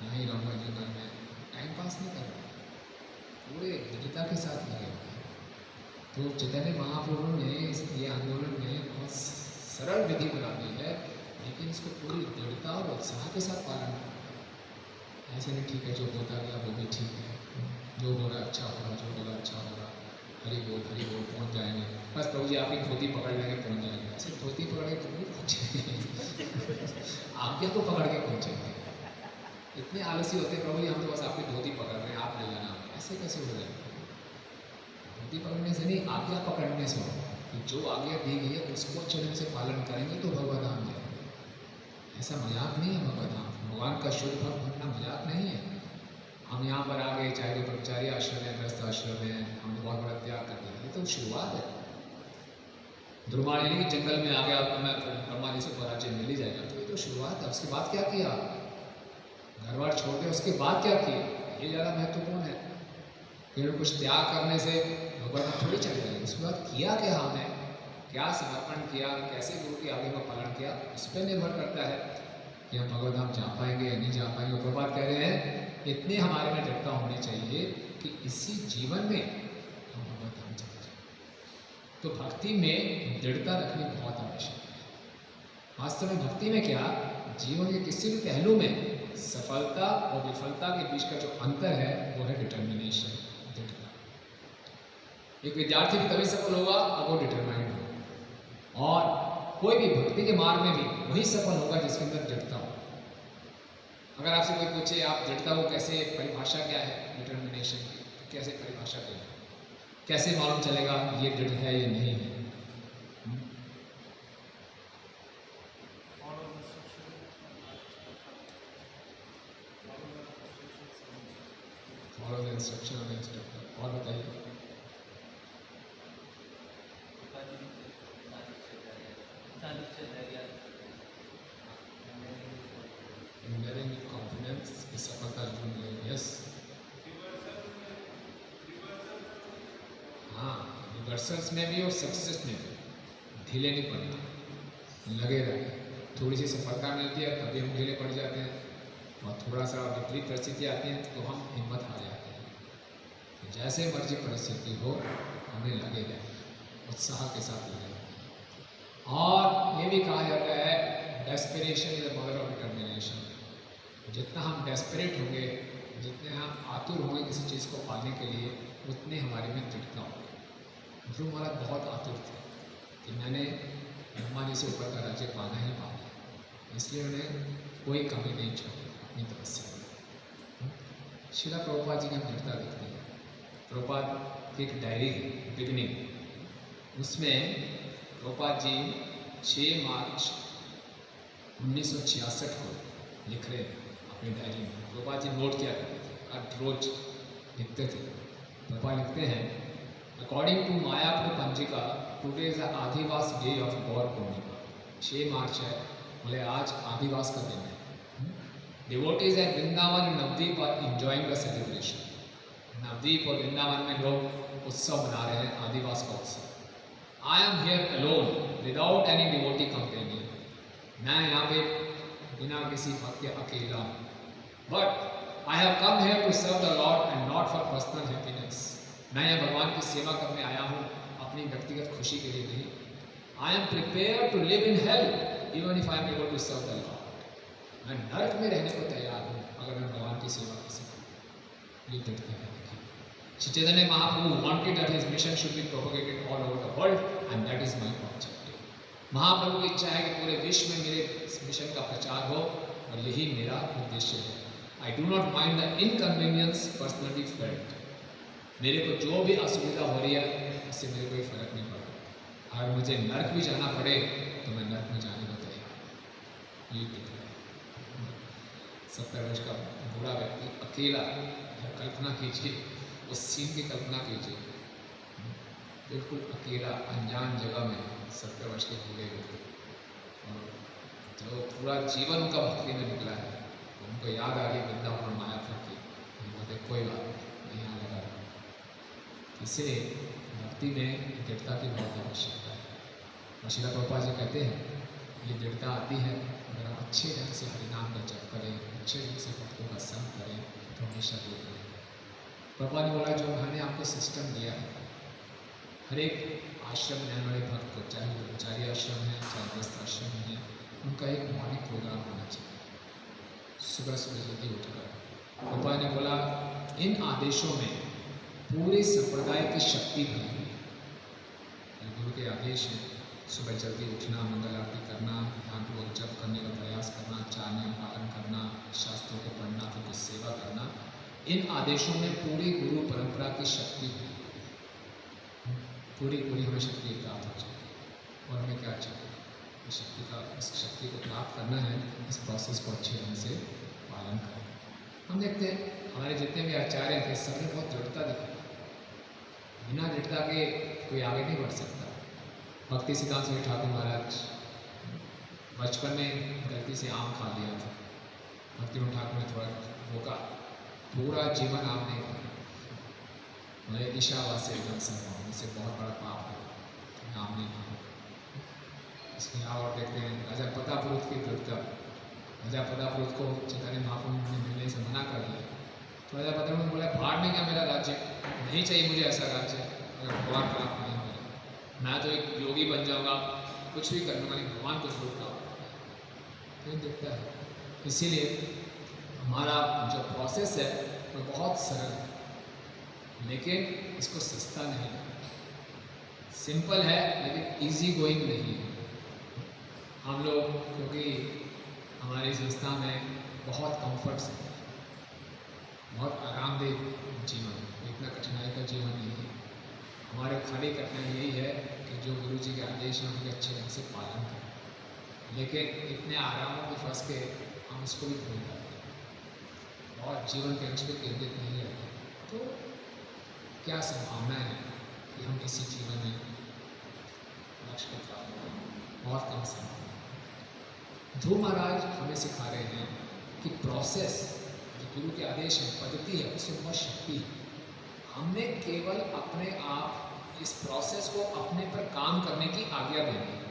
यहीं रहूँगा जीवन में, टाइम पास नहीं कर रहे, पूरे दृढ़ता के साथ लगे हुए हैं। तो चैतन्य महाप्रभु ने ये आंदोलन में बहुत सरल विधि बना दी है, लेकिन इसको पूरी दृढ़ता और उत्साह के साथ पालन करना। ऐसे नहीं ठीक है, जो होता गया वो भी ठीक है, जो हो रहा अच्छा होगा, जो होगा अच्छा होगा, हरि बोल पहुँच जाएंगे, बस प्रभु जी आपकी धोती पकड़ लेंगे पहुँच जाएंगे। ऐसे धोती पकड़ के कभी पहुँचेंगे आज्ञा को पकड़ के पहुँचेंगे। इतने आलसी होते प्रभु जी, हम तो बस आपकी धोती पकड़ रहे हैं, आप ले जाना। ऐसे कैसे हो जाएगा? धोती पकड़ने से नहीं, आज्ञा पकड़ने से हो। जो आज्ञा दी गई है उसको अच्छे ढंग से पालन करेंगे तो भगवत धाम जाएंगे। ऐसा मजाक नहीं है भगवत धाम। भगवान का शुद्ध भक्त बनना मजाक नहीं है। हम यहाँ पर आ गए, चाहे तो ब्रह्मचारी आश्रम है, गृहस्थ आश्रम है, हम तो बहुत बड़ा त्याग कर दिया, ये तो शुरुआत है। ध्रुवाणी नहीं कि जंगल में आ गया तो मैं ब्रह्मा जी से पराजय मिल ही जाएगा, तो ये तो शुरुआत है। उसके बाद क्या किया? घर बार छोड़ के उसके बाद क्या किया, ये ज़्यादा महत्वपूर्ण है। फिर कुछ त्याग करने से भगवान थोड़ी चले जाएंगे। उसके बाद किया क्या हमने? क्या समर्पण किया, कैसे गुरु के आगे में पालन किया, उस पर निर्भर करता है कि हम भगवत धाम जा पाएंगे या नहीं जा पाएंगे। प्रभुपाद कह रहे हैं इतनी हमारे में दृढ़ता होनी चाहिए कि इसी जीवन में हम भगवत धाम चले जाए। तो भक्ति में दृढ़ता रखनी बहुत आवश्यक है। वास्तव में भक्ति में क्या, जीवन के किसी भी पहलू में सफलता और विफलता के बीच का जो अंतर है वो है डिटर्मिनेशन, दृढ़ता। एक विद्यार्थी भी तभी सफल होगा अब वो डिटरमाइंड हो, और कोई भी भक्ति के मार्ग में भी वही सफल होगा जिसके अंदर दृढ़ता हो। अगर आपसे कोई पूछे आप दृढ़ता को कैसे, परिभाषा क्या है डिटर्मिनेशन की, तो कैसे परिभाषा करें, कैसे मालूम चलेगा ये दृढ़ है या नहीं है? Follow the instruction of the instructor. और बताइए। Bearing with confidence is सफलता जरूर मिलेगी। यस, हाँ, रिवर्सल्स में भी और सक्सेस में भी ढीले नहीं पड़ना, लगे रहे। थोड़ी सी सफलता मिलती है तभी हम ढीले पड़ जाते हैं, और थोड़ा सा विपरीत परिस्थिति आती है तो हम हिम्मत हार जाते हैं। तो जैसे मर्जी परिस्थिति हो हमें लगे रहे, उत्साह के साथ लगे रहे। और ये भी कहा जाता है desperation is the mother of determination. जितना हम डेस्परेट होंगे, जितने हम आतुर होंगे किसी चीज़ को पाने के लिए, उतने हमारे में दृढ़ता होगी। ध्रुव महाराज बहुत आतुर थे कि मैंने ब्रह्मा जी से ऊपर का राज्य पाना ही पाना, इसलिए उन्हें कोई कमी नहीं छोड़ी अपनी तपस्या में। श्रील प्रभुपाद जी की हम दृढ़ता देखते हैं। प्रभुपाद की एक डायरी है बिगनिंग, उसमें प्रभुपाद जी 6 मार्च 1966 को लिख रहे हैं अपनी डायरी में। प्रभुपाद जी नोट किया करते थे, हर रोज लिखते थे। प्रभुपाद लिखते हैं, according to Mayapur Panjika today is the Adhivas day of Gaur Purnima. 6 March है, बोले आज आदिवास का दिन है। Devotees at Vrindavan and Navadvip are enjoying the celebration. Navadvip और वृंदावन में लोग उत्सव मना रहे हैं, आदिवास का उत्सव। I am here alone without any devotee companion. मैं यहाँ पे बिना किसी भक्त के अकेला हूँ। But I have come here to serve the Lord and not for personal happiness. मैं यहाँ भगवान की सेवा करने आया हूँ, अपनी व्यक्तिगत खुशी के लिए नहीं। I am prepare to live in hell even if I am able to serve the Lord. मैं नरक में रहने को तैयार हूँ अगर मैं भगवान की सेवा कर सकूँ। ये दृढ़ता है। Shri Chaitanya Mahaprabhu wanted that his mission should be propagated all over the world and that is my objective। महाप्रभु की इच्छा है कि पूरे विश्व में मेरे इस मिशन का प्रचार हो, और यही मेरा उद्देश्य है। I do not mind the inconvenience personally felt. मेरे को जो भी असुविधा हो रही है उससे मेरे कोई फर्क नहीं पड़ता। अगर मुझे नरक भी जाना पड़े तो मैं नरक में जाने को तैयार। ये है 70 वर्ष का बूढ़ा व्यक्ति अकेला, कल्पना कीजिए उस सीन की कल्पना कीजिए, बिल्कुल अकेला अनजान जगह में 70 वर्ष के बूढ़े व्यक्ति, और जो पूरा जीवन उनका भक्ति में निकला है, उनको याद आ गई वृंदावन और मायापुर की। बोलते कोई बात नहीं, यहाँ लगा रहा। इसलिए भक्ति में दृढ़ता की बहुत आवश्यकता है। और श्रील प्रभुपाद जी कहते हैं ये दृढ़ता आती है अगर हम अच्छे ढंग से हरिनाम का जप करें, अच्छे ढंग से भक्तों का संग करें तो हमेशा दूर रहें। प्रभुपाद ने बोला जो मैंने आपको सिस्टम दिया है, हर एक आश्रम में रहने वाले भक्त को, चाहे ब्रह्मचारी आश्रम है चाहे गृहस्थ आश्रम है, उनका एक मॉर्निंग प्रोग्राम होना चाहिए, सुबह सुबह जल्दी उठकर। प्रभुपाद ने बोला इन आदेशों में पूरे संप्रदाय की शक्ति भरी हुई है। गुरु के आदेश हैं, सुबह जल्दी उठना, मंगल आरती करना, ध्यानपूर्वक जप करने का प्रयास करना, 4 नियम पालन करना, शास्त्रों को पढ़ना, फिर कुछ सेवा करना। इन आदेशों में पूरी गुरु परंपरा की शक्ति है, पूरी हमें शक्ति प्राप्त हो जाएगी। और हमें क्या चाहिए, इस शक्ति को प्राप्त करना है, इस प्रोसेस को अच्छे ढंग से पालन करें। हम देखते हैं हमारे जितने भी आचार्य थे सबने बहुत दृढ़ता दिखाई। बिना दृढ़ता के कोई आगे नहीं बढ़ सकता। भक्ति सिद्धांत स्वामी ठाकुर महाराज बचपन में गलती से आम खा लिया था। भक्ति ठाकुर ने थोड़ा रोका, पूरा जीवन आम नहीं खाया। मेरे ईशावास्य एकदम से बहुत बड़ा पाप है, आम नहीं खाया। इसके यहाँ और देखते हैं राजा प्रतापरुद्र की दृढ़ता। राजा प्रतापरुद्र को चैतन्य महाप्रभु ने मिलने से मना कर दिया, तो राजा प्रतापरुद्र ने बोला बाहर नहीं क्या मेरा राज्य, नहीं चाहिए मुझे ऐसा राज्य, अगर भगवान प्राप्त नहीं होगा मैं तो एक योगी बन जाऊँगा, कुछ भी कर लूँगा, लेकिन भगवान को जरूर प्राप्त नहीं दिखता है। इसीलिए हमारा जो प्रोसेस है वो बहुत सरल है, लेकिन इसको सस्ता नहीं है। सिंपल है लेकिन इजी गोइंग नहीं है। हम लोग क्योंकि हमारी संस्था में बहुत कंफर्ट्स है, बहुत आरामदेह जीवन, इतना कठिनाई का जीवन नहीं है। हमारे खाली कठिनाई यही है कि जो गुरु जी के आदेश हैं उनके अच्छे ढंग से पालन करें, लेकिन इतने आरामों में फंस के हम उसको भी भूल जाते हैं और जीवन के अंश पे केंद्रित नहीं रहते। तो क्या संभावना है कि हम इसी जीवन में लक्ष्य को प्राप्त करें? बहुत कम संभावना। ध्रुव महाराज हमें सिखा रहे हैं कि प्रोसेस जो गुरु के आदेश है, पद्धति है, उसमें बहुत शक्ति है। हमने केवल अपने आप इस प्रोसेस को अपने पर काम करने की आज्ञा देनी है।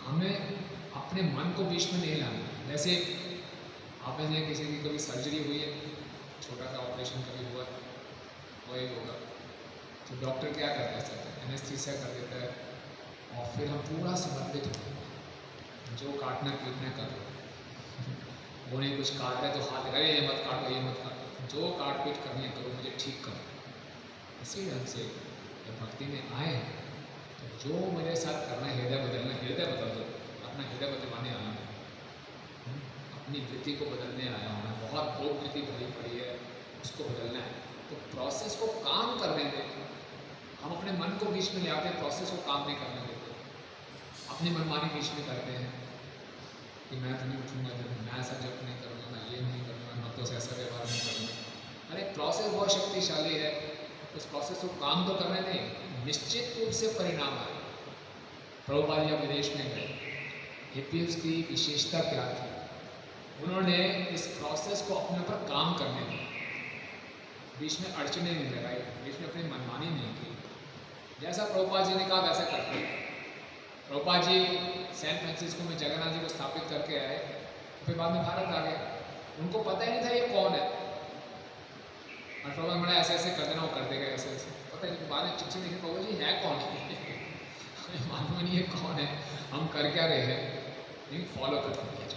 हमें अपने मन को बीच में नहीं लाना। जैसे आप में किसी की कभी सर्जरी हुई है, छोटा सा ऑपरेशन कभी हुआ वही होगा, तो डॉक्टर क्या करता है सर, एनेस्थीसिया कर देता है और फिर हम पूरा समर्पित होते हैं, जो काटना पीटना कर दो, वो नहीं कुछ काट रहे तो हाथ लगा ये मत काटो ये मत काटो, जो काट पीट करनी है करो, मुझे ठीक करो। इसी ढंग से जब भक्ति में आए तो जो मेरे साथ करना है, हृदय बदलना, हृदय बदल दो, अपना हृदय बदलवाने आया हूँ, अपनी वृत्ति को बदलने आया हूँ, बहुत भोग वृत्ति भरी पड़ी है उसको बदलना है। तो प्रोसेस को काम करने दें। हम अपने मन को बीच में ले आते हैं, प्रोसेस को काम नहीं करने देते, अपनी मनमानी बीच में करते हैं कि मैं तो नहीं उठूंगा, मैं ऐसा जब नहीं करूँगा, मैं ये नहीं करूँगा, मैं तो ऐसा व्यवहार नहीं करूँगा। अरे प्रोसेस बहुत शक्तिशाली है, उस प्रोसेस को काम तो करने दें, निश्चित रूप से परिणाम आए। प्रभुपाद जी विदेश में गए, हिप्पीज की विशेषता क्या थी? उन्होंने इस प्रोसेस को अपने ऊपर काम करने दिया, बीच में अड़चने नहीं लगाई, बीच में अपनी मनमानी नहीं की। जैसा प्रभुपाद जी ने कहा वैसा करते। प्रभुपाद जी सैन फ्रांसिस्को में जगन्नाथ जी को स्थापित करके आए, फिर बाद में भारत आ गए, उनको पता ही नहीं था ये कौन है, और प्रभुपाद बोला ऐसे ऐसे कर देना, वो कर देगा ऐसे ऐसे, पता नहीं। बाद में चिट्ठी लिखे प्रभु जी है कौन मालूम नहीं है कौन है, हम कर क्या रहे हैं, लेकिन फॉलो करते हैं।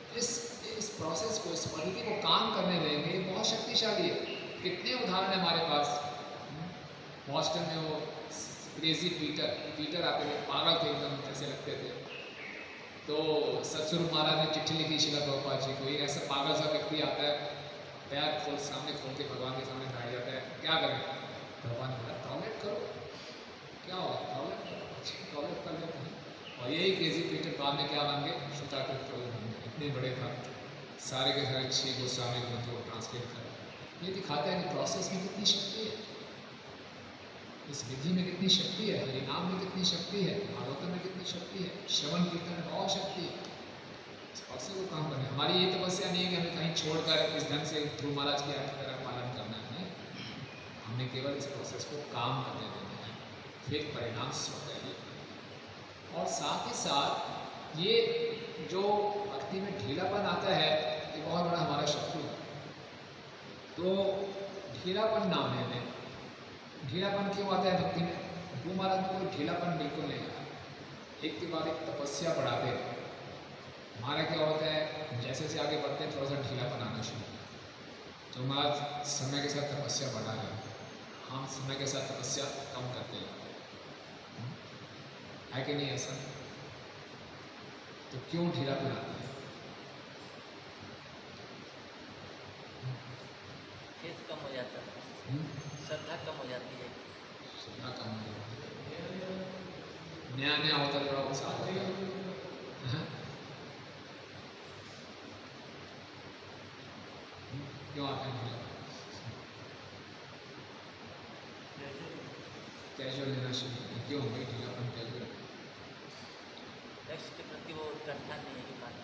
तो इस प्रोसेस को, इस पद्धति को काम करने देंगे, बहुत शक्तिशाली है। कितने उदाहरण है हमारे पास। बॉस्टन में वो क्रेजी पीटर आते थे, पागल थे एकदम, जैसे लगते थे। तो सतस्वरूप महाराज ने चिट्ठी लिखी शिला प्रभुपाद जी को, एक ऐसा पागल सा व्यक्ति आता है, पैर सामने खोल के भगवान के सामने बैठ जाता है, क्या करें? भगवान ने बोला टॉयलेट करो, क्या हुआ, टॉयलेट कर लेते हैं। और यही क्रेजी पीटर बाद में क्या बन गए, श्रुताकृत प्रभु बन गए, इतने बड़े भक्त, सारे के सारे 6 गोस्वामी ग्रंथों को ट्रांसलेट कर। ये दिखाता है कि प्रोसेस में कितनी शक्ति है, इस विधि में कितनी शक्ति है, हरिनाम में कितनी शक्ति है, भागवतम में कितनी शक्ति है, श्रवण कीर्तन में बहुत शक्ति है। इस प्रोसेस को काम करना। हमारी ये तपस्या नहीं है कि हमें कहीं छोड़कर इस ढंग से ध्रुव महाराज की तरह पालन करना है, हमने केवल इस प्रोसेस को काम करने देना है, फिर परिणाम स्वतः ही। और साथ ही साथ ये जो भक्ति में ढीलापन आता है, ये बहुत बड़ा हमारा शत्रु है। तो ढीलापन ना होने दें। ढीलापन क्यों आता है भक्ति में? ध्रुव महाराज में कोई ढीलापन बिल्कुल नहीं आता, एक के बाद एक तपस्या बढ़ाते हैं। हमारा क्या होता है, जैसे जैसे आगे बढ़ते हैं थोड़ा सा ढीलापन आना शुरू होता है। तो महाराज समय के साथ तपस्या बढ़ा रहे हैं, हम समय के साथ तपस्या कम करते हैं, है कि नहीं ऐसा? तो क्यों ढीलापन आता है? कम हो जाता है, श्रद्धा कम हो जाती है, श्रद्धा कम हो जाती है, नया नया होता है, थोड़ा उत्साह होता है। क्यों आता है ढीलापन? कैजुअल लेना शुरू करते, क्यों भाई ढीलापन कैजुअल? टेक्स्ट के प्रति वो श्रद्धा नहीं है कि बात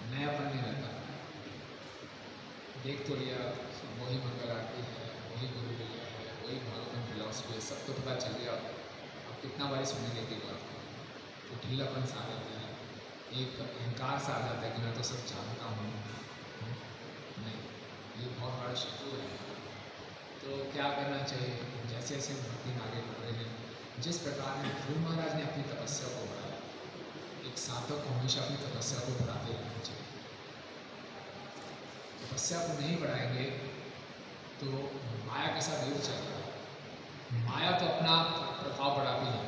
नयापन नहीं रहता, देख तो लिया, वही मंगल आरती है, वही गुरु लीला है, वही भागवतम फिलॉसफी है, सब तो पता चल गया। अब कितना बारी सुनेंगे की बात को, तो ढीलापन सा आ जाता है, एक अहंकार सा आ जाता है कि मैं तो सब जानता हूँ। नहीं, ये बहुत बड़ा शत्रु है। तो क्या करना चाहिए? जैसे जैसे भक्ति में आगे बढ़ रहे हैं, जिस प्रकार ध्रुव महाराज ने अपनी तपस्या को बढ़ाया, एक साधक को हमेशा अपनी तपस्या को बढ़ाते रहना चाहिए। तपस्या को नहीं बढ़ाएंगे तो माया के साथ युद्ध चल रहा है। माया तो अपना प्रभाव बढ़ाती है,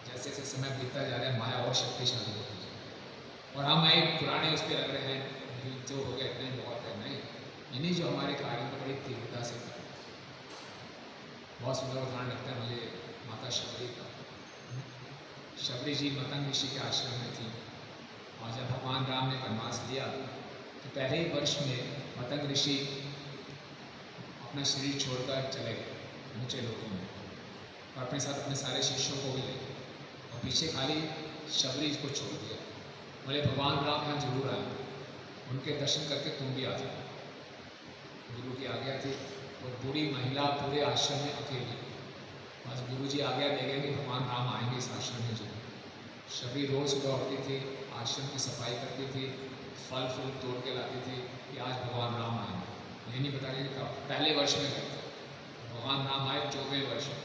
जैसे जैसे समय बीतता जा रहा है माया और शक्तिशाली होती है, और हम एक पुराने उस पर लग रहे हैं कि जो हो गया इतना ही बहुत है। नहीं, इन्हीं जो हमारे कार्यों को बड़ी तीव्रता से करें। बहुत सुंदर उदाहरण लगता है मुझे माता शबरी का। शबरी जी मतंग ऋषि के आश्रम में थी, और जब भगवान राम ने वनवास लिया तो पहले ही वर्ष में मतंग ऋषि अपना शरीर छोड़कर चले गए ऊंचे लोगों में, और अपने साथ अपने सारे शिष्यों को भी ले गए, और पीछे खाली शबरी को छोड़ दिया। बोले भगवान राम यहाँ जरूर आए, उनके दर्शन करके तुम भी आ जाओ। गुरु की आज्ञा थी, और बूढ़ी महिला पूरे आश्रम में अकेली, बस गुरु जी आज्ञा दे गए कि भगवान राम आएंगे इस आश्रम में जरूर। शबरी रोज सुबह उठती थी, आश्रम की सफाई करती थी, फल फूल तोड़ के लाती थी कि आज भगवान राम आएंगे। ये नहीं बता रही कब, पहले वर्ष में गए थे, भगवान राम आए 14वें वर्ष में।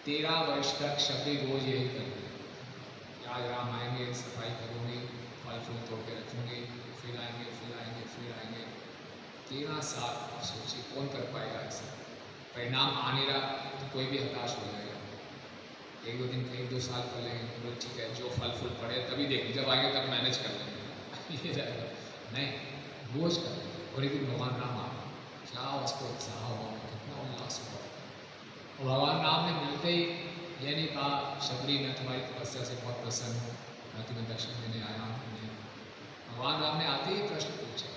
13 वर्ष तक शबरी रोज यही करती थी, आज राम आएंगे, सफाई करूँगी, फल फूल तोड़ के रखूँगी, फिर आएंगे फिर आएंगे फिर आएंगे। 13 साल। आप सोचिए कौन कर पाएगा ऐसा? परिणाम आ नहीं रहा तो कोई भी हताश हो जाएगा। एक दो साल कर लेंगे, बोलो ठीक है जो फल फूल पड़े तभी देखेंगे, जब आएंगे तब मैनेज कर लेंगे। ये जाएगा नहीं, रोज कर लेंगे। और एक दिन भगवान राम आ, क्या उसको उत्साह हुआ, कितना उल्लास हुआ। और भगवान राम ने मिलते ही ये नहीं कहा शबरी मैं तुम्हारी तपस्या से बहुत प्रसन्न हूँ, मैं तुम्हें दर्शन देने आया हूँ। भगवान राम ने आते ही प्रश्न पूछा,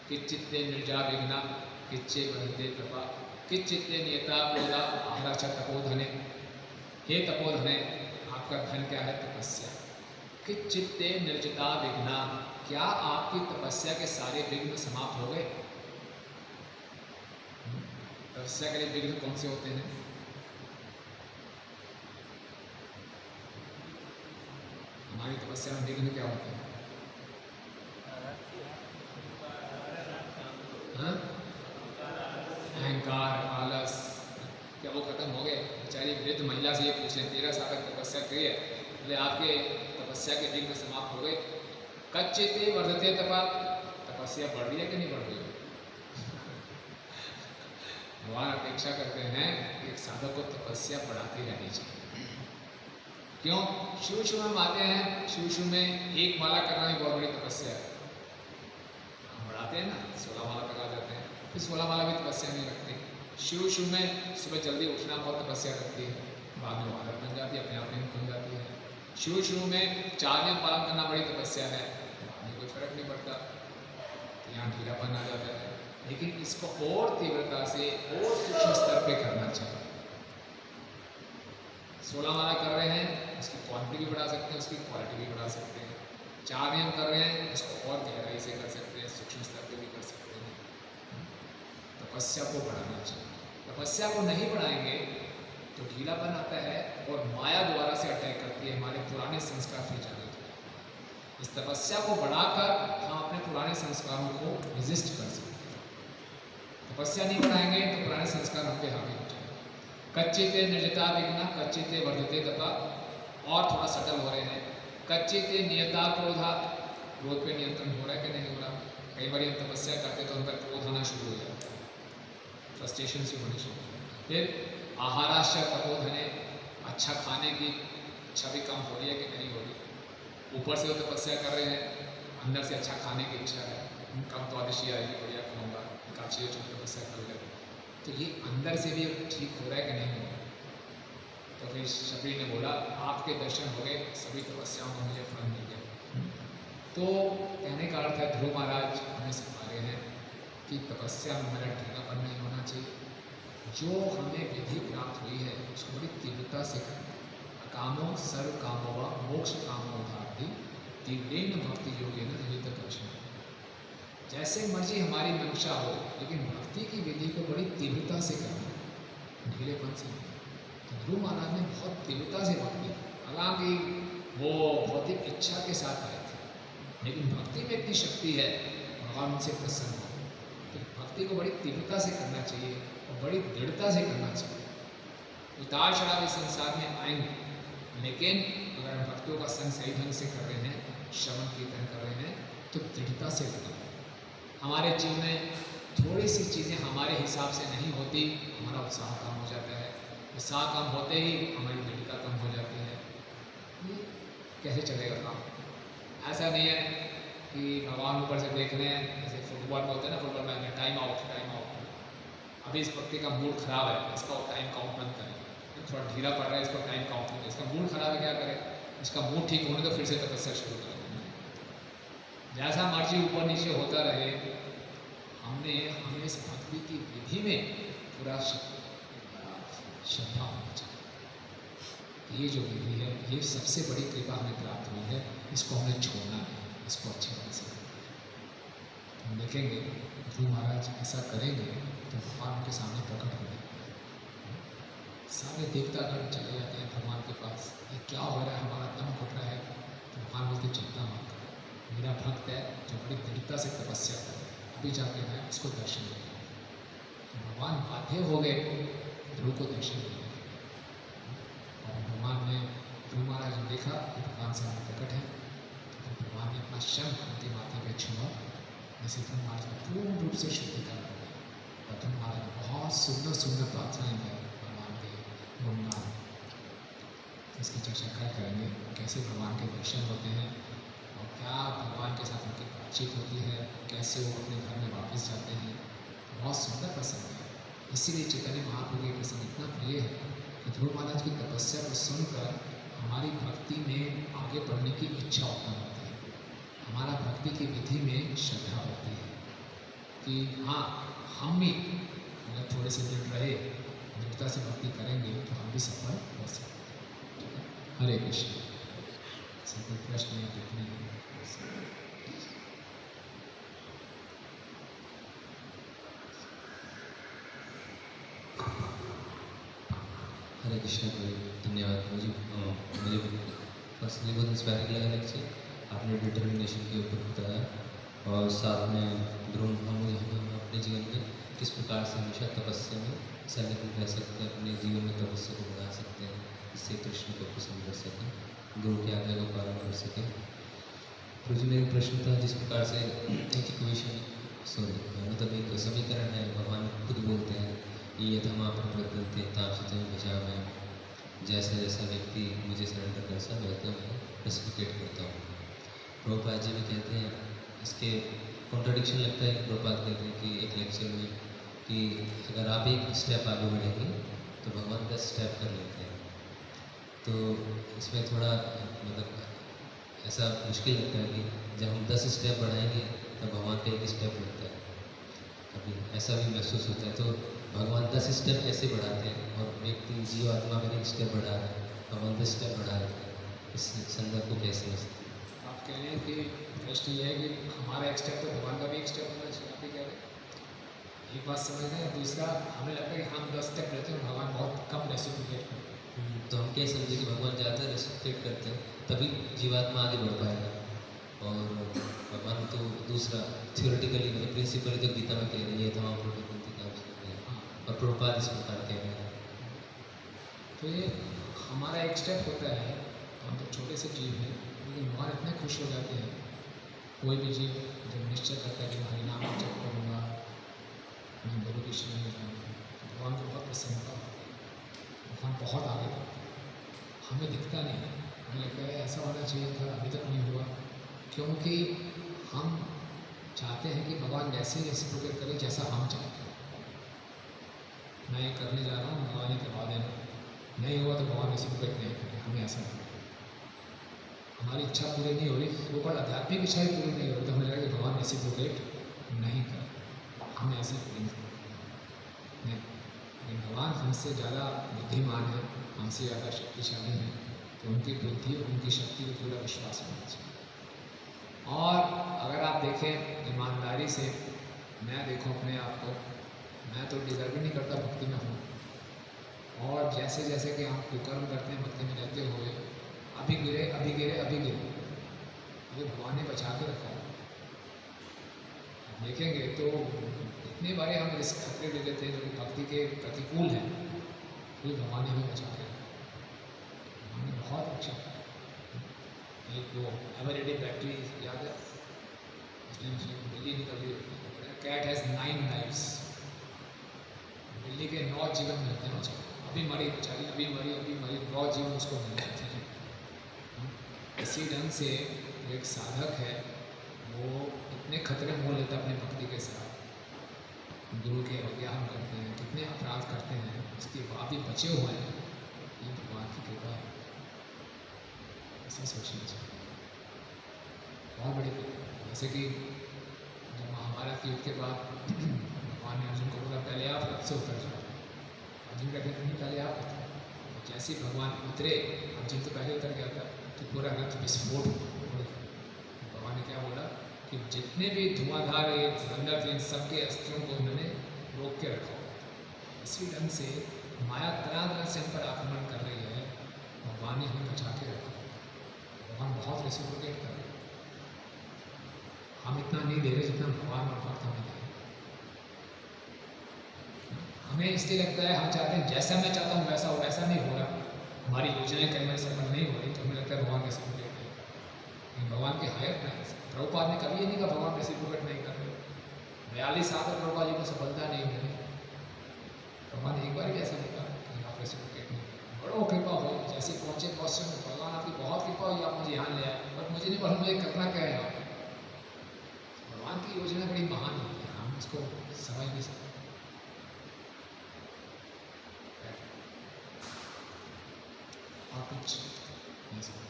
किच्चित्ते निर्जा विघ्ना किच्चे बंधते तपा किच्चित्ते नियता क्रोधा आहारा च तपोधने। हे तपोधने, आपका धन क्या है? तपस्या। किच्चित्ते निर्जिता विघ्ना, क्या आपकी तपस्या के सारे विघ्न समाप्त हो गए? तपस्या के लिए विघ्न कौन से होते हैं? हमारी तपस्या में विघ्न क्या होते हैं? अहंकार, आलस, क्या वो खत्म हो गए? बेचारी वृद्ध महिला से ये पूछे 13 साल तक तपस्या की है, बोले आपके तपस्या के विघ्न समाप्त हो गए। कच्चिते वर्धते तपा, तपस्या बढ़ रही है कि नहीं बढ़ रही है? भगवान अपेक्षा करते हैं कि एक साधक को तपस्या बढ़ाती रहनी चाहिए। क्यों? शिव शिव हम आते हैं, शिव शिव में एक माला करना भी बहुत बड़ी तपस्या है। हम बढ़ाते हैं ना, 16 माला तक आ जाते हैं, फिर 16 माला भी तपस्या नहीं रखते। शिव शिव में सुबह जल्दी उठना बहुत तपस्या करती है, बाद में आदत बन जाती है, अपने आप में खुल जाती है। शिव शिव में 4 नियम पालन करना बड़ी तपस्या है, बाद में कोई फर्क नहीं पड़ता, तो यहाँ ढीलापन आ जाता है। लेकिन इसको और तीव्रता से और सूक्ष्म स्तर पे करना चाहिए। 16 माला कर रहे हैं, उसकी क्वांटिटी भी बढ़ा सकते हैं, उसकी क्वालिटी भी बढ़ा सकते हैं। 4 नियम कर रहे हैं, उसको और गहराई से कर सकते हैं, सूक्ष्म स्तर पे भी कर सकते हैं। तपस्या को बढ़ाना चाहिए। तपस्या को नहीं बढ़ाएंगे तो ढीलापन आता है, और माया द्वारा से अटैक करती है, हमारे पुराने संस्कार फिर जाने लगते हैं। इस तपस्या को बढ़ाकर हम अपने पुराने संस्कारों को रेजिस्ट कर सकते हैं। तपस्या नहीं बढ़ाएंगे तो पुराने संस्कार हम पे हावी हो जाएंगे। कच्चिते निर्जिता विघ्ना कच्चिते वर्धते तपा, और थोड़ा सटल हो रहे हैं। कच्चिते नियता क्रोधा, क्रोध पे नियंत्रण हो रहा है कि नहीं हो रहा? कई बार हम तपस्या करते तो अंदर क्रोध आना शुरू हो जाता है, फ्रस्ट्रेशन से होनी शुरू हो। फिर आहाराश्य तपोधने, अच्छा खाने की इच्छा भी कम हो रही है कि नहीं हो रही? ऊपर से वो तपस्या कर रहे हैं, अंदर से अच्छा खाने की इच्छा है, कम द्वादशी आएगी, बढ़िया खाऊंगा, एकादशी तपस्या कर ले, तो ये अंदर से भी ठीक हो रहा है कि नहीं हो रहा? तो फिर शबरी ने बोला आपके दर्शन हो गए, सभी तपस्याओं में मुझे फल मिल गया। तो कहने का अर्थ है ध्रुव महाराज हमें सिखा रहे हैं कि तपस्या में हमारा ढीलापन नहीं होना चाहिए। जो हमें विधि प्राप्त हुई है उसको बड़ी तीव्रता से करना है। कामो सर्व कामो व मोक्ष कामो धार्थी तीव्रेण भक्ति योगेन निहित दर्शन। जैसे मर्जी हमारी मंशा हो, लेकिन भक्ति की विधि को बड़ी तीव्रता से करना, ढीलेपन से नहीं। तो ध्रुव महाराज ने बहुत तीव्रता से भक्ति की, हालांकि वो भौतिक इच्छा के साथ आए थे, लेकिन भक्ति में इतनी शक्ति है, भगवान उनसे प्रसन्न हो। तो भक्ति को बड़ी तीव्रता से करना चाहिए और बड़ी दृढ़ता से करना चाहिए। उतार चढ़ाव इस संसार में आएंगे, लेकिन अगर हम भक्तों का संग सही ढंग से कर रहे हैं, श्रवण कीर्तन कर रहे हैं, तो दृढ़ता से लगा। हमारे जीवन में थोड़ी सी चीज़ें हमारे हिसाब से नहीं होती, हमारा उत्साह कम हो जाता है। उत्साह कम होते ही हमारी दृढ़ता कम हो जाती है। ये कैसे चलेगा काम? ऐसा नहीं है कि भगवान ऊपर से देख रहे हैं, जैसे फुटबॉल में होता है ना, फुटबॉल में टाइम आउट, अभी इस व्यक्ति का मूड खराब है, इसका टाइम काउंट मत करें, थोड़ा ढीला पड़ रहा है, इसको टाइम काउंट नहीं करें, इसका मूड खराब है, क्या करें? इसका मूड ठीक होने तो फिर से तपस्या शुरू करें। जैसा मर्जी ऊपर नीचे होता रहे, हमें इस भक्ति की विधि में पूरा श्रद्धा होना चाहिए। ये जो विधि है, ये सबसे बड़ी कृपा हमें प्राप्त हुई है, इसको हमें छोड़ना नहीं, इसको अच्छे ढंग से हम देखेंगे। ध्रुव महाराज ऐसा करेंगे तो भगवान उनके सामने प्रकट हो जाएंगे। सारे देवतागण चले जाते हैं भगवान के पास, ये क्या हो रहा है, हमारा दम घुट रहा है। तो भगवान बोलते चिंता मत करो, मेरा भक्त है जो बड़ी दृढ़ता से तपस्या कर, अभी जाके मैं उसको दर्शन दूंगा। तो भगवान बाध्य हो गए ध्रुव को दर्शन देने के लिए, और भगवान ने ध्रुव महाराज ने देखा कि भगवान सामने प्रकट है, तो भगवान ने अपना शंख उनके माथे पे छुआ, जिससे ध्रुव महाराज को पूर्ण रूप से शुद्धिकरण हो गया। और ध्रुव महाराज ने बहुत सुंदर सुंदर प्रार्थनाएं की भगवान के गुणगान, इसकी चर्चा कल करेंगे, कैसे भगवान के दर्शन होते हैं और क्या भगवान के साथ उनकी बातचीत होती है, कैसे वो अपने घर में वापस जाते हैं। बहुत सुंदर प्रसंग है, इसीलिए चैतन्य महाप्रभु के प्रसंग इतना प्रिय है कि ध्रुव महाराज की तपस्या को सुनकर हमारी भक्ति में आगे बढ़ने की इच्छा उत्पन्न होती है, हमारा भक्ति की विधि में श्रद्धा होती है कि हाँ, हम भी अगर थोड़े से दृढ़ रहे, दृढ़ता से भक्ति करेंगे तो हम भी सफल हो सकते हैं। हरे कृष्ण। कोई प्रश्न या टिप्पणी? हरे कृष्ण भाई, धन्यवाद। मुझे पर्सनली बहुत इंस्पायरिंग लगा लेक्चर, आपने डिटर्मिनेशन के ऊपर बताया और साथ में ध्रुव हम अपने जीवन में किस प्रकार से हमेशा तपस्या में संलग्न रह सकते हैं, अपने जीवन में तपस्या को बढ़ा सकते हैं, इससे कृष्ण को प्रसन्न कर सकें, गुरु की आज्ञा का पालन कर सकें। तो जी मेरा प्रश्न था, जिस प्रकार से एक इक्वेशन मतलब एक समीकरण है, भगवान खुद बोलते हैं ये यथामा प्रवर्तन्ते तापसितं भजामि, जैसा जैसा व्यक्ति मुझे सरेंडर करता है वैसे मैं रेसिप्रोकेट करता हूँ। प्रभुपाद जी भी कहते हैं, इसके कॉन्ट्रडिक्शन लगता है प्रभुपाद कहते हैं कि एक लेक्चर में कि अगर आप एक स्टेप आगे बढ़ेंगे तो भगवान 10 स्टेप कर लेते हैं। तो इसमें थोड़ा मतलब ऐसा मुश्किल लगता है कि जब हम 10 स्टेप बढ़ाएंगे तो भगवान का एक स्टेप लगता है, कभी ऐसा भी महसूस होता है। तो भगवान 10 स्टेप कैसे बढ़ाते हैं और व्यक्ति जीव आत्मा में एक स्टेप बढ़ा रहा है, भगवान 10 स्टेप बढ़ा रहे हैं, इस संदर्भ को कैसे आप कह रहे हैं कि प्रश्न ये है कि हमारा एक स्टेप तो भगवान का भी एक स्टेप होना चाहिए, आप ही कह रहे हैं, एक बात समझ रहे हैं। दूसरा, हमें लगता है कि हम 10 स्टेप लेते हैं, भगवान बहुत कम रेसिप्रोकेट करते हैं। तो हम क्या समझे कि भगवान ज़्यादा रेसिप्रोकेट करते हैं तभी जीवात्मा आगे बढ़ पाएगा, और भगवान तो दूसरा थियोरेटिकली मतलब प्रिंसिपली तो गीता में कह रही है तमाम प्रवृत्ति का और प्रभुपाद इस प्रकार कह रहे हैं। तो ये हमारा एक स्टेप होता है, हम तो छोटे से जीव हैं, लेकिन भगवान इतने खुश हो जाते हैं। कोई भी जीव जब निश्चय करता है कि मैं हरिनाम जप करूँगा, मैं गुरु की शरण में जाऊँगा, तो भगवान को बहुत प्रसन्नता होती है, भगवान बहुत आगे बढ़ते हैं। हमें दिखता नहीं है, हमें लगता है ऐसा होना चाहिए था, अभी तक नहीं हुआ, क्योंकि हम चाहते हैं कि भगवान वैसे ही रेसिप्रोकेट करे जैसा हम चाहते हैं। मैं ये करने जा रहा हूँ, भगवान ही करवा देना, नहीं हुआ तो भगवान रेसिप्रोकेट नहीं करे, हमें ऐसा नहीं। हमारी इच्छा पूरी नहीं हो रही, ऊपर आध्यात्मिक इच्छा ही पूरी नहीं हो रही, तो हमें लगेगा कि भगवान रेसिप्रोकेट नहीं कर, हमें ऐसी फीलिंग नहीं। लेकिन भगवान हमसे ज़्यादा बुद्धिमान है, हमसे ज़्यादा शक्तिशाली है, तो उनकी बुद्धि और उनकी शक्ति को पूरा विश्वास होना चाहिए। और अगर आप देखें ईमानदारी से, मैं देखूं अपने आप को, मैं तो डिज़र्व ही नहीं करता भक्ति में हूँ। और जैसे जैसे कि हम कुकर्म करते हैं भक्ति में रहते हुए, अभी गिरे अभी गिरे अभी गिरे, ये भगवान ने बचा के रखा है। देखेंगे तो इतने बारे हम रिस्क खतरे ले लेते हैं जो कि भक्ति के प्रतिकूल हैं, फिर भगवान ने हमें बचा के रखा, हमने बहुत अच्छा किया। एक वो एवरेटिव बैटरी याद है, बिल्ली निकल रही है, कैट हैज़ 9 लाइफ्स, बिल्ली के 9 जीवन मिलते हैं बेचारे, अभी मरी बेचारी, अभी मरी 9 जीवन उसको मिल जाते हैं। इसी ढंग से एक साधक है, वो इतने खतरे मोल लेता है अपनी भक्ति के साथ, गुरु के अवज्ञा हम करते हैं, कितने अपराध करते हैं, उसके बाद भी बचे हुए हैं, ये भगवान की कृपा है। ऐसा सोचना चाहिए, बहुत बड़ी कृपा। जैसे कि जब महाभारत के युद्ध के बाद भगवान ने अर्जुन को बोला पहले आप रथ से उतर जाओ, अर्जुन कहते हैं नहीं पहले आप उतरो। जैसे ही भगवान उतरे, अर्जुन तो पहले उतर गया था, तो पूरा रथ विस्फोट हुआ। भगवान ने क्या बोला कि जितने भी धुआंधार ये धुरंधर थे, इन सबके अस्त्रों को उन्होंने रोक के रखा हुआ था। इसी ढंग से माया तरह तरह से हम पर आक्रमण कर रही है, भगवान ने हमें बचा के रखा। भगवान बहुत रेसिप्रोकेट कर रहे हैं, हम इतना नहीं दे रहे जितना भगवान और भक्त हमें दे रहे। हमें इसलिए लगता है, हम चाहते हैं जैसा मैं चाहता हूँ वैसा हो, वैसा नहीं हो रहा, हमारी योजनाएं कई बार सफल नहीं हो रही, तो हमें लगता है भगवान रेसिप्रोकेट नहीं कर रहे। भगवान के हायर प्लान, प्रभुपाद ने कभी ये नहीं कहा भगवान रेसिप्रोकेट नहीं कर रहे। 42 साल तक प्रभुपाद जी को सफलता नहीं मिली, भगवान ने एक बार भी ऐसा नहीं कहा कि आप रेसिप्रोकेट नहीं। बड़ो कृपा हो, जैसे पहुँचे बॉस्टन में, भगवान आपकी बहुत कृपा हुई, आप मुझे यहाँ ले आए, बट मुझे नहीं मालूम मुझे करना क्या है। भगवान की योजना बड़ी महान होती है, हम उसको समझ नहीं सकते। आप कुछ नहीं समझ।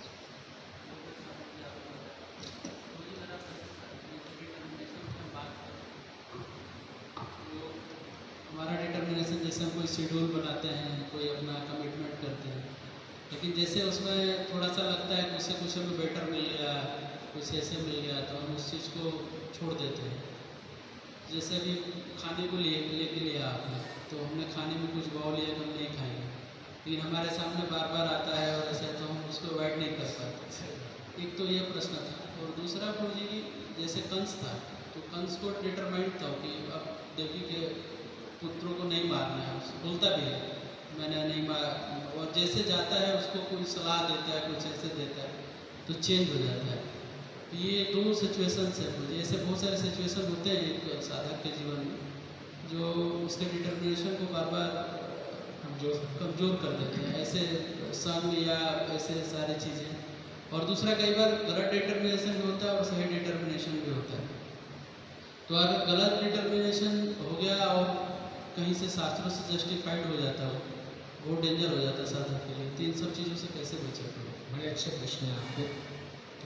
हमारा डिटर्मिनेशन, जैसे हम कोई शेड्यूल बनाते हैं, कोई अपना कमिटमेंट करते हैं, लेकिन जैसे उसमें थोड़ा सा लगता है कि उससे कुछ हमें बेटर मिल गया, कुछ ऐसे मिल गया, तो हम उस चीज़ को छोड़ देते हैं। जैसे अभी खाने को लेके लिया आपने, तो हमने खाने में कुछ भाव लिया तो हम नहीं खाएंगे, लेकिन हमारे सामने बार बार आता है और ऐसा, तो हम उसको अवॉइड नहीं कर पाते। एक तो ये प्रश्न था, और दूसरा प्रभु जी की जैसे कंस था, तो कंस को डिटरमाइंड था कि अब देवी के पुत्रों को नहीं मारना है, बोलता भी है मैंने नहीं मारा, और जैसे जाता है उसको कोई सलाह देता है, कुछ ऐसे देता है, तो चेंज हो जाता है। तो ये 2 सिचुएशंस है, मुझे ऐसे बहुत सारे सिचुएशन होते हैं एक साधक के जीवन में, जो उसके डिटर्मिनेशन को बार बार कमज़ोर कर देते हैं, ऐसे संग या ऐसे सारी चीज़ें। और दूसरा कई बार गलत डिटर्मिनेशन भी होता है और सही डिटर्मिनेशन भी होता है। तो अगर गलत डिटर्मिनेशन हो गया और कहीं से शास्त्रों से जस्टिफाइड हो जाता हो, बहुत डेंजर हो जाता है साधक के लिए। तो इन सब चीज़ों से कैसे बचे? बड़े अच्छे प्रश्न हैं आपके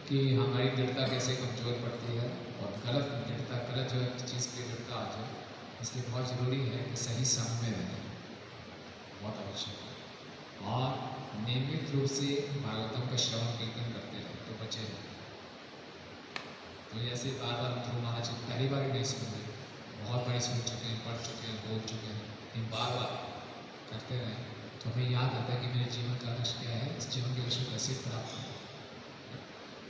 कि हमारी दृढ़ता कैसे कमज़ोर पड़ती है, और गलत दृढ़ता, गलत जो चीज़ की दृढ़ता आ जाए, इसलिए बहुत ज़रूरी है कि सही संग में रहें, बहुत आवश्यक है। और नियमित रूप से भागवतम का श्रवण कीर्तन करते हैं तो बचे रहें। तो ऐसे बार बार ध्रुव महाराज पहली बार ही नहीं सुन रहे, बहुत बार सुन चुके हैं, पढ़ चुके हैं, बोल चुके हैं, लेकिन बार बार करते रहें तो हमें याद आता है कि मेरे जीवन का लक्ष्य क्या है, इस जीवन के लक्ष्य को कैसे प्राप्त करें।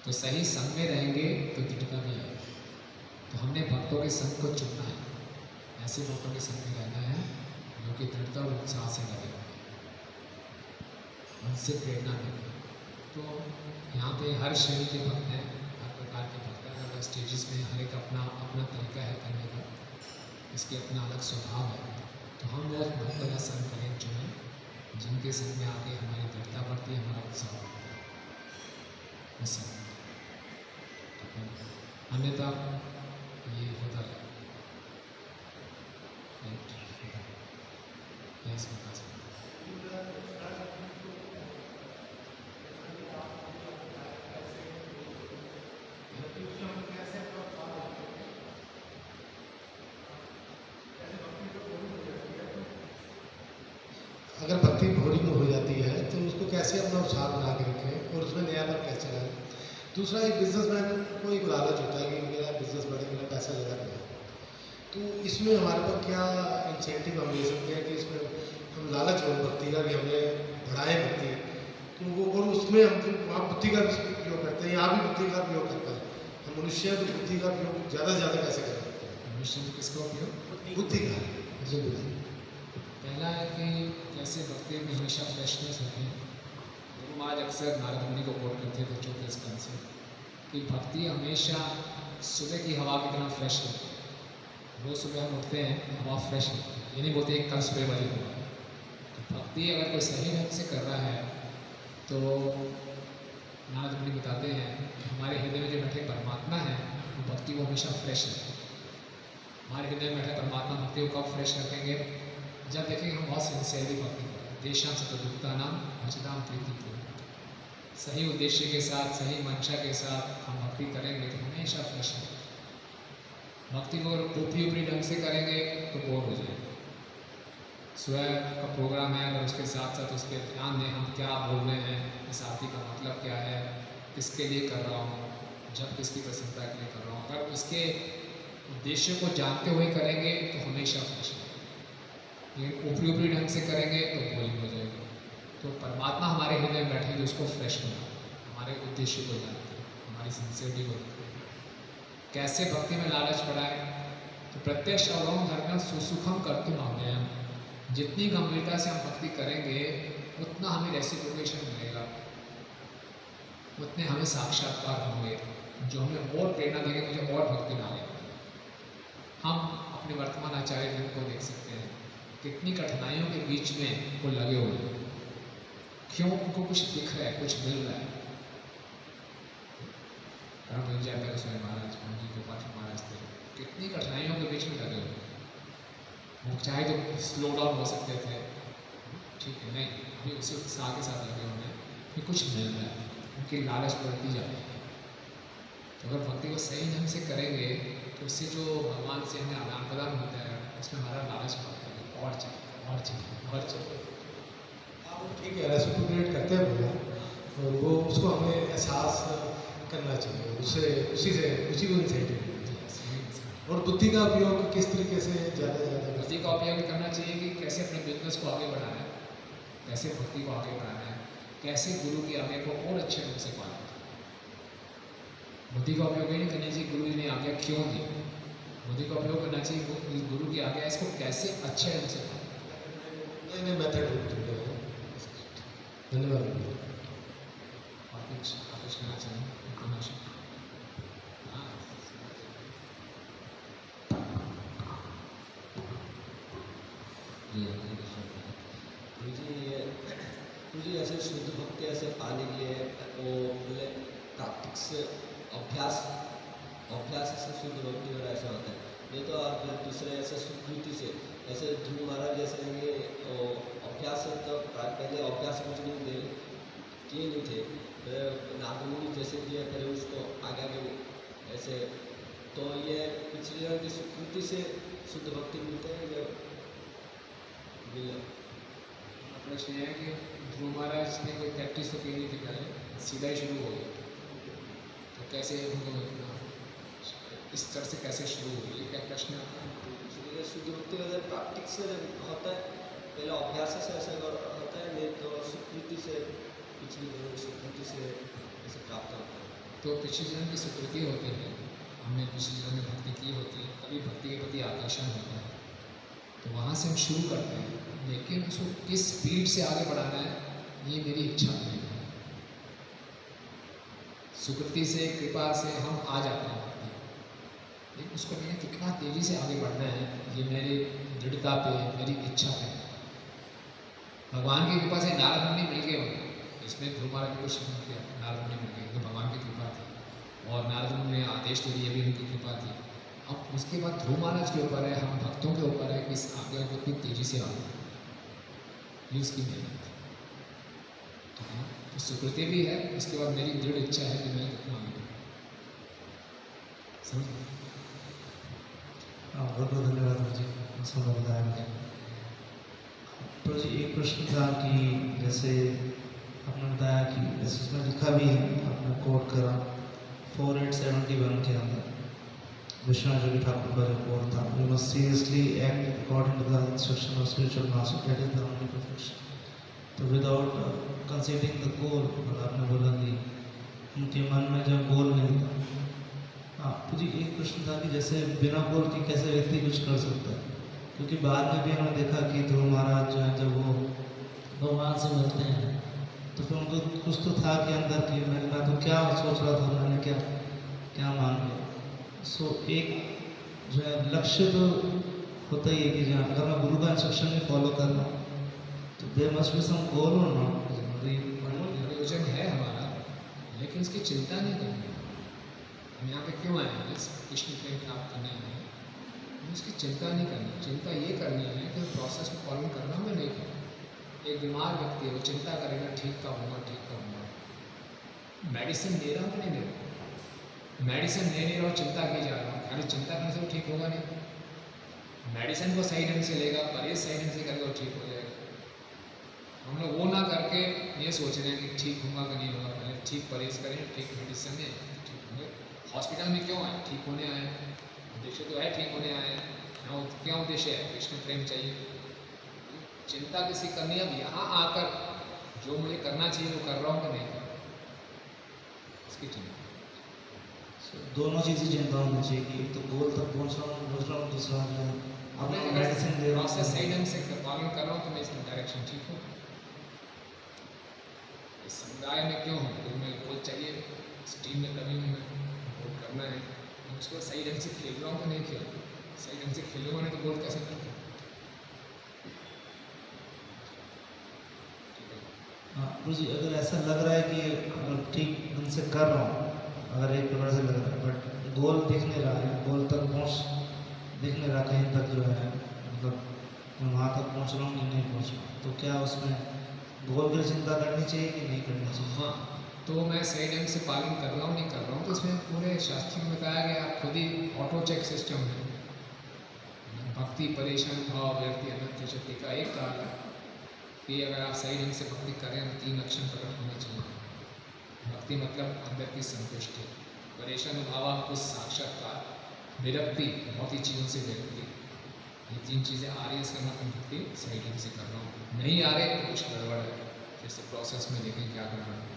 तो सही संग में रहेंगे तो दृढ़ता भी आएगी। तो हमने भक्तों के संग को चुनना है, ऐसे भक्तों के संग में रहना है जो कि दृढ़ता और उत्साह से लगे, उनसे प्रेरणा लेंगे। तो यहाँ पे हर श्रेणी के भक्त हैं, हर प्रकार के भक्त हैं, अलग स्टेजेस में, हर एक अपना अपना तरीका है करने का, इसके अपना अलग स्वभाव है। तो हम बहुत भक्तों का संग करें चुनें, जिनके संग में आके हमारी दृढ़ता बढ़ती है, हमारा उत्साह बढ़ता है, बस। अन्यथा ये होता है यस विकास। अगर भक्ति बोरिंग हो जाती है तो उसको कैसे अपना उत्साह बना के रखें और उसमें नया पर कैसे लाएं? दूसरा, एक बिजनेसमैन को एक लालच होता है कि मेरा बिजनेस बढ़े, मेरा पैसा लगा रहे। तो इसमें हमारे पास क्या इंसेंटिव हम ले सकते हैं कि इसमें हम लालच हो भक्ति का कि हमें बढ़ाएं भक्ति, तो वो और उसमें हम वहाँ बुद्धि का भी उपयोग करते हैं, यहाँ भी बुद्धि का उपयोग करते हैं। हम मनुष्य तो बुद्धि का उपयोग ज़्यादा से ज़्यादा कैसे कर सकते हैं? मनुष्य में किसका उपयोग? बुद्धि का जी बुद्धि। पहला है कि जैसे भक्ति में हमेशा फ्रेशनेस रखें। गुरु महाराज अक्सर नारद मुनि को कोट करते थे चौथे स्कंद से कि भक्ति हमेशा सुबह की हवा की तरह फ्रेश रहती है। रोज़ सुबह हम उठते हैं, हवा फ्रेश रहती है, ये नहीं बोलते कल सुबह वाली हवा। तो भक्ति अगर कोई सही ढंग से कर रहा है तो नारद मुनि बताते हैं कि हमारे हृदय में जो बैठे परमात्मा है वो भक्ति को हमेशा फ्रेश रखें। हमारे हृदय में बैठे परमात्मा भक्ति को कब फ्रेश रखेंगे? जब देखेंगे हम बहुत सिंसियरली भक्ति कर रहे हैं। देशां सतदुक्ता नाम भजताम प्रीति को, सही उद्देश्य के साथ, सही मंशा के साथ हम भक्ति करेंगे तो हमेशा फ्रेश रहेंगे। भक्ति को अगर ऊपरी ऊपरी ढंग से करेंगे तो बोर हो जाएंगे। स्वयं का प्रोग्राम है, अगर उसके साथ साथ उस पर ध्यान दें हम क्या बोल रहे हैं, इस आरती का मतलब क्या है, किसके लिए कर रहा हूँ, जब किसकी प्रसन्नता के लिए कर रहा हूँ, अगर उसके उद्देश्य को जानते हुए करेंगे तो हमेशा फ्रेश रहेंगे। लेकिन ऊपरी ऊपरी ढंग से करेंगे तो बोरिंग हो जाएगा। तो परमात्मा हमारे हृदय में बैठे तो उसको फ्रेश होना, हमारे उद्देश्य को जानते हैं, हमारी सिंसियरिटी को जानते हैं। कैसे भक्ति में लालच बढ़ाए? तो प्रत्यक्ष अवरोह धर्म सुसुखम कर्तुम अव्ययम, जितनी गंभीरता से हम भक्ति करेंगे उतना हमें रेसिप्रोकेशन मिलेगा, उतने हमें साक्षात्कार होंगे जो हमें और प्रेरणा देंगे मुझे और भक्ति में आगे। हम अपने वर्तमान आचार्य जी को देख सकते हैं, कितनी कठिनाइयों के बीच में वो लगे हुए हैं। क्यों? उनको कुछ दिख रहा है, कुछ मिल रहा है। स्वयं महाराज जी गोपाल महाराज थे, कितनी कठिनाइयों के बीच में लगे हुए। वो चाहे तो स्लो डाउन हो सकते थे, ठीक है, नहीं, अभी उसी उत्साह के साथ लगे हुए हैं कि कुछ मिल रहा है, उनकी लालच बढ़ती जा रही है। तो अगर भक्ति को सही ढंग से करेंगे तो उससे जो भगवान से हमें आदान प्रदान होता है उसमें हमारा लालच बढ़ता है, और चाहिए और चाहिए और चाहिए। ठीक है, रेसिप्रोकेट करते हैं भगवान, और वो उसको हमें एहसास करना चाहिए, उसी को इंसेंटिव। और बुद्धि का उपयोग किस तरीके से ज़्यादा से ज़्यादा? बुद्धि का उपयोग करना चाहिए कि कैसे अपने बिजनेस को आगे बढ़ाना है, कैसे भक्ति को आगे बढ़ाना है, कैसे गुरु की आज्ञा को और अच्छे ढंग से पालना है। बुद्धि का उपयोग नहीं करना चाहिए गुरु जी ने आज्ञा क्यों दी, बुद्धि का उपयोग करना चाहिए गुरु की आज्ञा इसको कैसे अच्छे ढंग से पालना। नए मेथड। धन्यवाद। और कुछ कहना चाहिए? हाँ, मुझे ऐसे शुद्ध भक्ति ऐसे पाने के लिए वो बोले प्रैक्टिस अभ्यास से शुद्ध भक्ति होना ऐसा होता है। नहीं तो आप दूसरे ऐसे सुकृति से, ऐसे ध्रुव महाराज जैसे ये अभ्यास तो पहले अभ्यास कुछ नहीं किए नहीं थे, नागमुनि जैसे किए पहले उसको आगे ऐसे, तो ये पिछले जन्म की सुकृति से शुद्ध भक्ति मिलते हैं या मिले? प्रश्न यह है कि ध्रुव महाराज ने कोई प्रैक्टिस तो की नहीं थी, पहले सीधा ही शुरू हो गया, तो कैसे उनको इस तरह से कैसे शुरू हुई, ये क्या प्रश्न है? इसलिए शुद्ध भक्ति अगर प्रैक्टिस से होता है, पहले अभ्यास से ऐसा होता है, नहीं तो सुकृति से, पिछली जन्म सुकृति से ऐसे प्राप्त होता है। तो पिछले जन्म की सुकृति होती है, हमने पिछले जन्म में भक्ति की होती है, तभी भक्ति के प्रति आकर्षण होता है, तो वहाँ से हम शुरू करते हैं। लेकिन उसको किस स्पीड से आगे बढ़ाना है ये मेरी इच्छा नहीं है। सुकृति से, कृपा से हम आ जाते हैं भक्ति, लेकिन उसको मैंने कितना तेजी से आगे बढ़ना है ये मेरी दृढ़ता पे, मेरी इच्छा पे है। भगवान की कृपा से नारद मुनि मिल गए होंगे, इसमें ध्रुव महाराज को कुछ नहीं किया, नारद मुनि मिल गए तो भगवान की कृपा थी, और नारद मुनि ने आदेश दे दिए भी उनकी कृपा थी। अब उसके बाद ध्रुव महाराज के ऊपर है, हम भक्तों के ऊपर है कि इस आज्ञा को कितनी तेजी से आगे, ये उसकी मेहनत है। तो सुकृति भी है, उसके बाद मेरी दृढ़ इच्छा है कि मैं कितना आगे बढ़ूँ। समझ? बहुत बहुत धन्यवाद मुझे सब बताया मुझे। तो जी एक प्रश्न था कि जैसे आपने बताया कि जैसे उसमें लिखा भी है, आपने कोट करा 4871 के अंदर विश्वनाथ जोगी ठाकुर का जो कोड था, we must seriously act according to the instruction of spiritual master, that is the only perfection. तो विदाउट कंसीडरिंग द गोल, मतलब आपने बोला कि उनके मन में जब गोल नहीं था। हाँ, मुझे एक प्रश्न था कि जैसे बिना गोल के कैसे व्यक्ति कुछ कर सकता है, क्योंकि बाद में भी हमने देखा कि ध्रुव महाराज जो है जब वो भगवान से मिलते हैं तो फिर उनको कुछ तो था कि अंदर कि मैं तो क्या सोच रहा था, मैंने क्या क्या मान लिया। सो एक जो है लक्ष्य तो होता ही है कि जहाँ अगर मैं गुरु का इंस्ट्रक्शन भी फॉलो कर रहा हूँ तो देयर मस्ट बी सम गोल और नॉट। प्रयोजन है हमारा, लेकिन इसकी चिंता नहीं करनी। हम यहाँ पे क्यों आए हैं? इस कृष्ण प्रेम प्राप्त करने आए हैं। हमें इसकी चिंता नहीं करनी। चिंता ये करनी है कि प्रोसेस को फॉलो करना मैं नहीं करना। एक बीमार व्यक्ति है, वो चिंता करेगा ठीक कब होगा, ठीक कब होगा। मेडिसिन दे रहा हूँ कि नहीं दे रहा हूँ? मेडिसिन ले नहीं रहा हूँ, चिंता की जा रहा हूँ, खाली चिंता करने से वो ठीक होगा नहीं। मेडिसिन को सही ढंग से लेगा, परहेज सही ढंग से करेगा, वो ठीक हो जाएगा। हम लोग वो ना करके ये सोच रहे हैं कि ठीक होगा कि नहीं होगा। पहले ठीक परहेज करें, ठीक मेडिसिन लें, ठीक होंगे। हॉस्पिटल में क्यों आए? ठीक होने आए। उद्देश्य तो है ठीक होने आए। यहाँ क्या उद्देश्य है? कृष्ण प्रेम चाहिए। चिंता किसी करनी, अब यहाँ आकर जो मुझे करना चाहिए वो कर रहा हूँ कि नहीं कर रहा हूँ, इसकी चिंता। दोनों चीज़ें चिंता होनी चाहिए कि एक तो गोल तक पहुँच रहा हूँ, दूसरा जो है अपना मेडिसिन ले रहा हूँ। प्रोसेस सही ढंग से पालन कर रहा हूँ तो मैं इसमें डायरेक्शन ठीक हूँ। इस समुदाय में क्यों हूँ? तो मैं गोल चाहिए, इस टीम में कभी हूँ, मैं गोल करना है। मैं उसको सही ढंग से खेल रहा हूँ कि नहीं खेल रहा हूँ? सही ढंग से खेलूँगा नहीं तो गोल कैसे करूँगा? हाँ मुझे अगर ऐसा लग रहा है कि अगर ठीक ढंग से कर रहा हूँ, अगर एक प्रकार से लग रहा है बट गोल दिख नहीं रहा है, गोल तक पहुँच दिख नहीं रहा कहीं तक जो है, मतलब मैं वहाँ तक पहुँच रहा हूँ कि नहीं पहुँच रहा हूँ, तो क्या उसमें गोल की चिंता करनी चाहिए कि नहीं करनी चाहिए? हाँ, तो मैं सही ढंग से पालन कर रहा हूँ नहीं कर रहा हूँ, तो इसमें पूरे शास्त्र में बताया गया, आप खुद ही ऑटो चेक सिस्टम है। भक्ति परेशान भाव व्यक्ति अनंत शक्ति का एक काल है कि अगर आप सही ढंग से भक्ति करें तो 3 लक्षण प्रकट होना चाहिए। भक्ति मतलब अंदर की संतुष्टि, परेशान भाव कुछ साक्षात्कार, विरक्ति बहुत ही चीज़ों से विरक्ति। ये 3 चीज़ें आ रही है, इसका मतलब भक्ति सही ढंग से कर रहा हूँ। नहीं आ रहे तो कुछ गड़बड़ है, जैसे प्रोसेस में देखें क्या गड़बड़ है।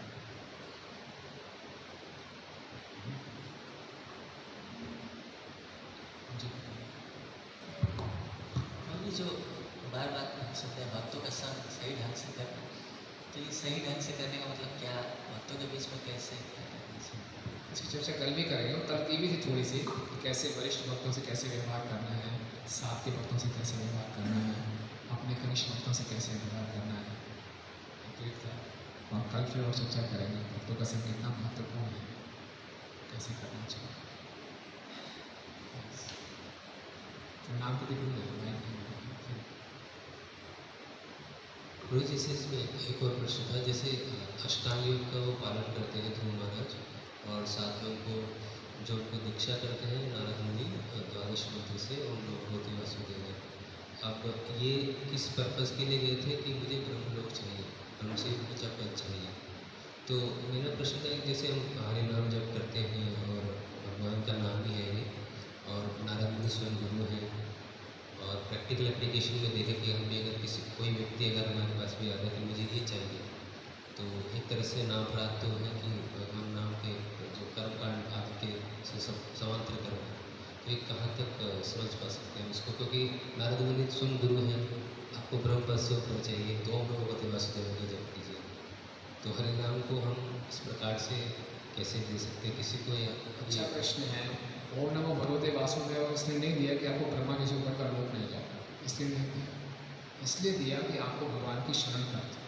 मम्मी जो बार बार सुनते हैं भक्तों का संग सही ढंग से करना, तो ये सही ढंग से करने का मतलब क्या? भक्तों के बीच में कैसे इसकी चर्चा कल भी करेंगे और तरकीबी थी थोड़ी सी, कैसे वरिष्ठ भक्तों से कैसे व्यवहार करना है, साथ के भक्तों से कैसे व्यवहार करना है, अपने कनिष्ठ भक्तों से कैसे व्यवहार करना है, और कल फिर और चर्चा करेंगे भक्तों का संग कितना महत्वपूर्ण है, कैसे करना चाहिए। तो नाम को भी भूल गए। रोहित जैसे इसमें एक और प्रश्न था, जैसे अष्टांग योग का वो पालन करते हैं ध्रुव महाराज, और साथ में उनको जो उनको दीक्षा करते हैं नारद मुनि 12 मंत्र से, और लोग होती वासुदेव हैं। अब ये किस पर्पज़ के लिए गए थे कि मुझे ब्रह्मलोक चाहिए, ब्रह्म से ऊंचा पद चाहिए। तो मेरा प्रश्न था कि जैसे हम हरे नाम जप करते हैं और भगवान का नाम भी है ये, और नारद मुनि स्वयं गुरु हैं, और प्रैक्टिकल एप्लीकेशन में देखें कि हम भी अगर किसी कोई व्यक्ति अगर हमारे पास भी आता है कि मुझे ये चाहिए, तो एक तरह से नाम प्राप्त तो है कि भगवान नाम के जो कर्मकांड आपके से समांतर कर्म है, तो ये कहाँ तक समझ पा सकते हैं उसको, क्योंकि नारद मुनि स्वयं गुरु हैं, आपको ब्रह्म पद से ऊपर चाहिए तो हम भगवती वासुदेव का जप कीजिए। तो हरे नाम को हम इस प्रकार से कैसे दे सकते हैं किसी को? या अच्छा प्रश्न है। ओम नमो भगवते वासुदेव इसलिए नहीं दिया कि आपको ब्रह्मा के ऊपर का लोक मिल जाएगा, इसलिए नहीं दिया। इसलिए दिया कि आपको भगवान की शरण प्राप्त हो।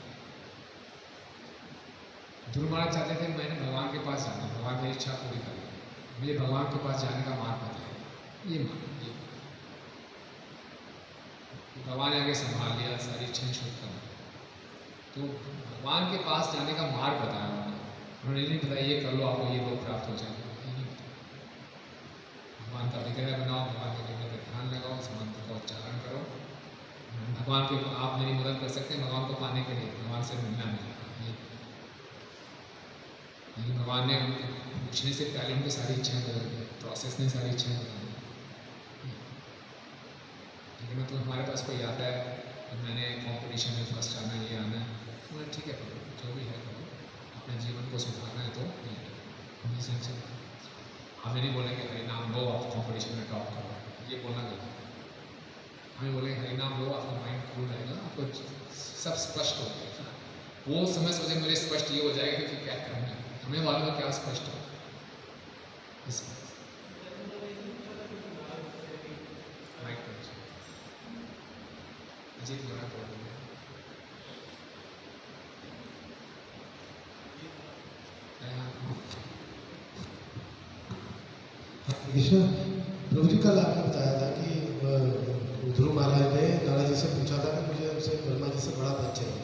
ध्रुव महाराज चाहते थे मैंने भगवान के पास जाना, भगवान मेरी इच्छा पूरी कर, मुझे भगवान के पास जाने का मार्ग बताया, ये मान ये भगवान ने आगे संभाल लिया, सारी इच्छाएं शुद्ध कर। तो भगवान के पास जाने का मार्ग बताया उन्होंने नहीं बताया ये कर लो आपको ये लोग प्राप्त हो जाएंगे। भगवान का विग्रह बनाओ, भगवान के विग्रह पर ध्यान लगाओ, इस मंत्र का उच्चारण करो, भगवान के आप मेरी मदद कर सकते हैं भगवान को पाने के लिए, भगवान से मिलना नहीं। लेकिन भगवान ने पूछने से पहले उनकी सारी इच्छाएं बदल गई, प्रोसेस ने सारी इच्छाएं बदल दी। लेकिन मतलब हमारे पास कोई आता है कि मैंने कंपटीशन में फर्स्ट आना है, ये आना है, तो ठीक है करो, जो भी है करो, अपने जीवन को सुधारना है तो हमें नहीं बोलेंगे हरि नाम लो आप कंपटीशन में टॉप करो, ये बोलना गलत है। हमें बोले हरि नाम लो, आपका माइंड खुल रहेगा, आपको सब स्पष्ट हो जाएगा। वो समय सोचे मुझे स्पष्ट ये हो जाएगा कि क्या करना है, हमें मालूम है क्या स्पष्ट हो। अजीत द्वारा बोल रहे कृष्ण प्रभु जी, कल आपने बताया था कि ध्रुव महाराज ने नारद जी से पूछा था कि मुझे हमसे ब्रह्मा जी से बड़ा पद चाहिए,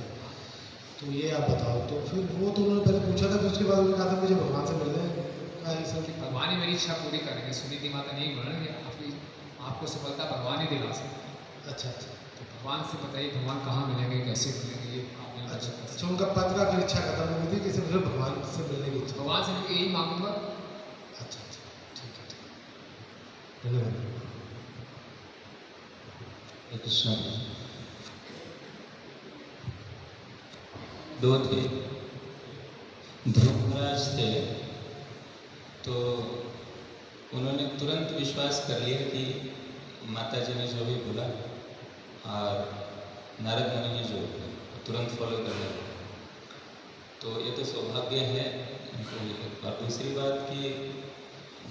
तो ये आप बताओ। तो फिर वो तो उन्होंने पहले पूछा था, फिर उसके बाद उन्होंने कहा था मुझे भगवान से मिलने का ही सब। भगवान ही मेरी इच्छा पूरी करेंगे। सुनीति माता नहीं बोलेंगे आपको सफलता भगवान ही दिला सकते। अच्छा अच्छा, तो भगवान से बताइए भगवान कहाँ मिलेंगे, कैसे मिलेंगे, ये आप नहीं बता सकते। अच्छा उनका पद का फिर इच्छा खत्म हो गई थी कि सिर्फ भगवान से मिलने की इच्छा। भगवान से मिलकर यही मांगूंगा। अच्छा अच्छा, ठीक है ठीक है, धन्यवाद। कृष्णा दो थे, ध्रुव महाराज थे, तो उन्होंने तुरंत विश्वास कर लिया कि माता जी ने जो भी बोला और नारद मुनि ने जो तुरंत फॉलो कर लिया, तो ये तो सौभाग्य है। और दूसरी बात कि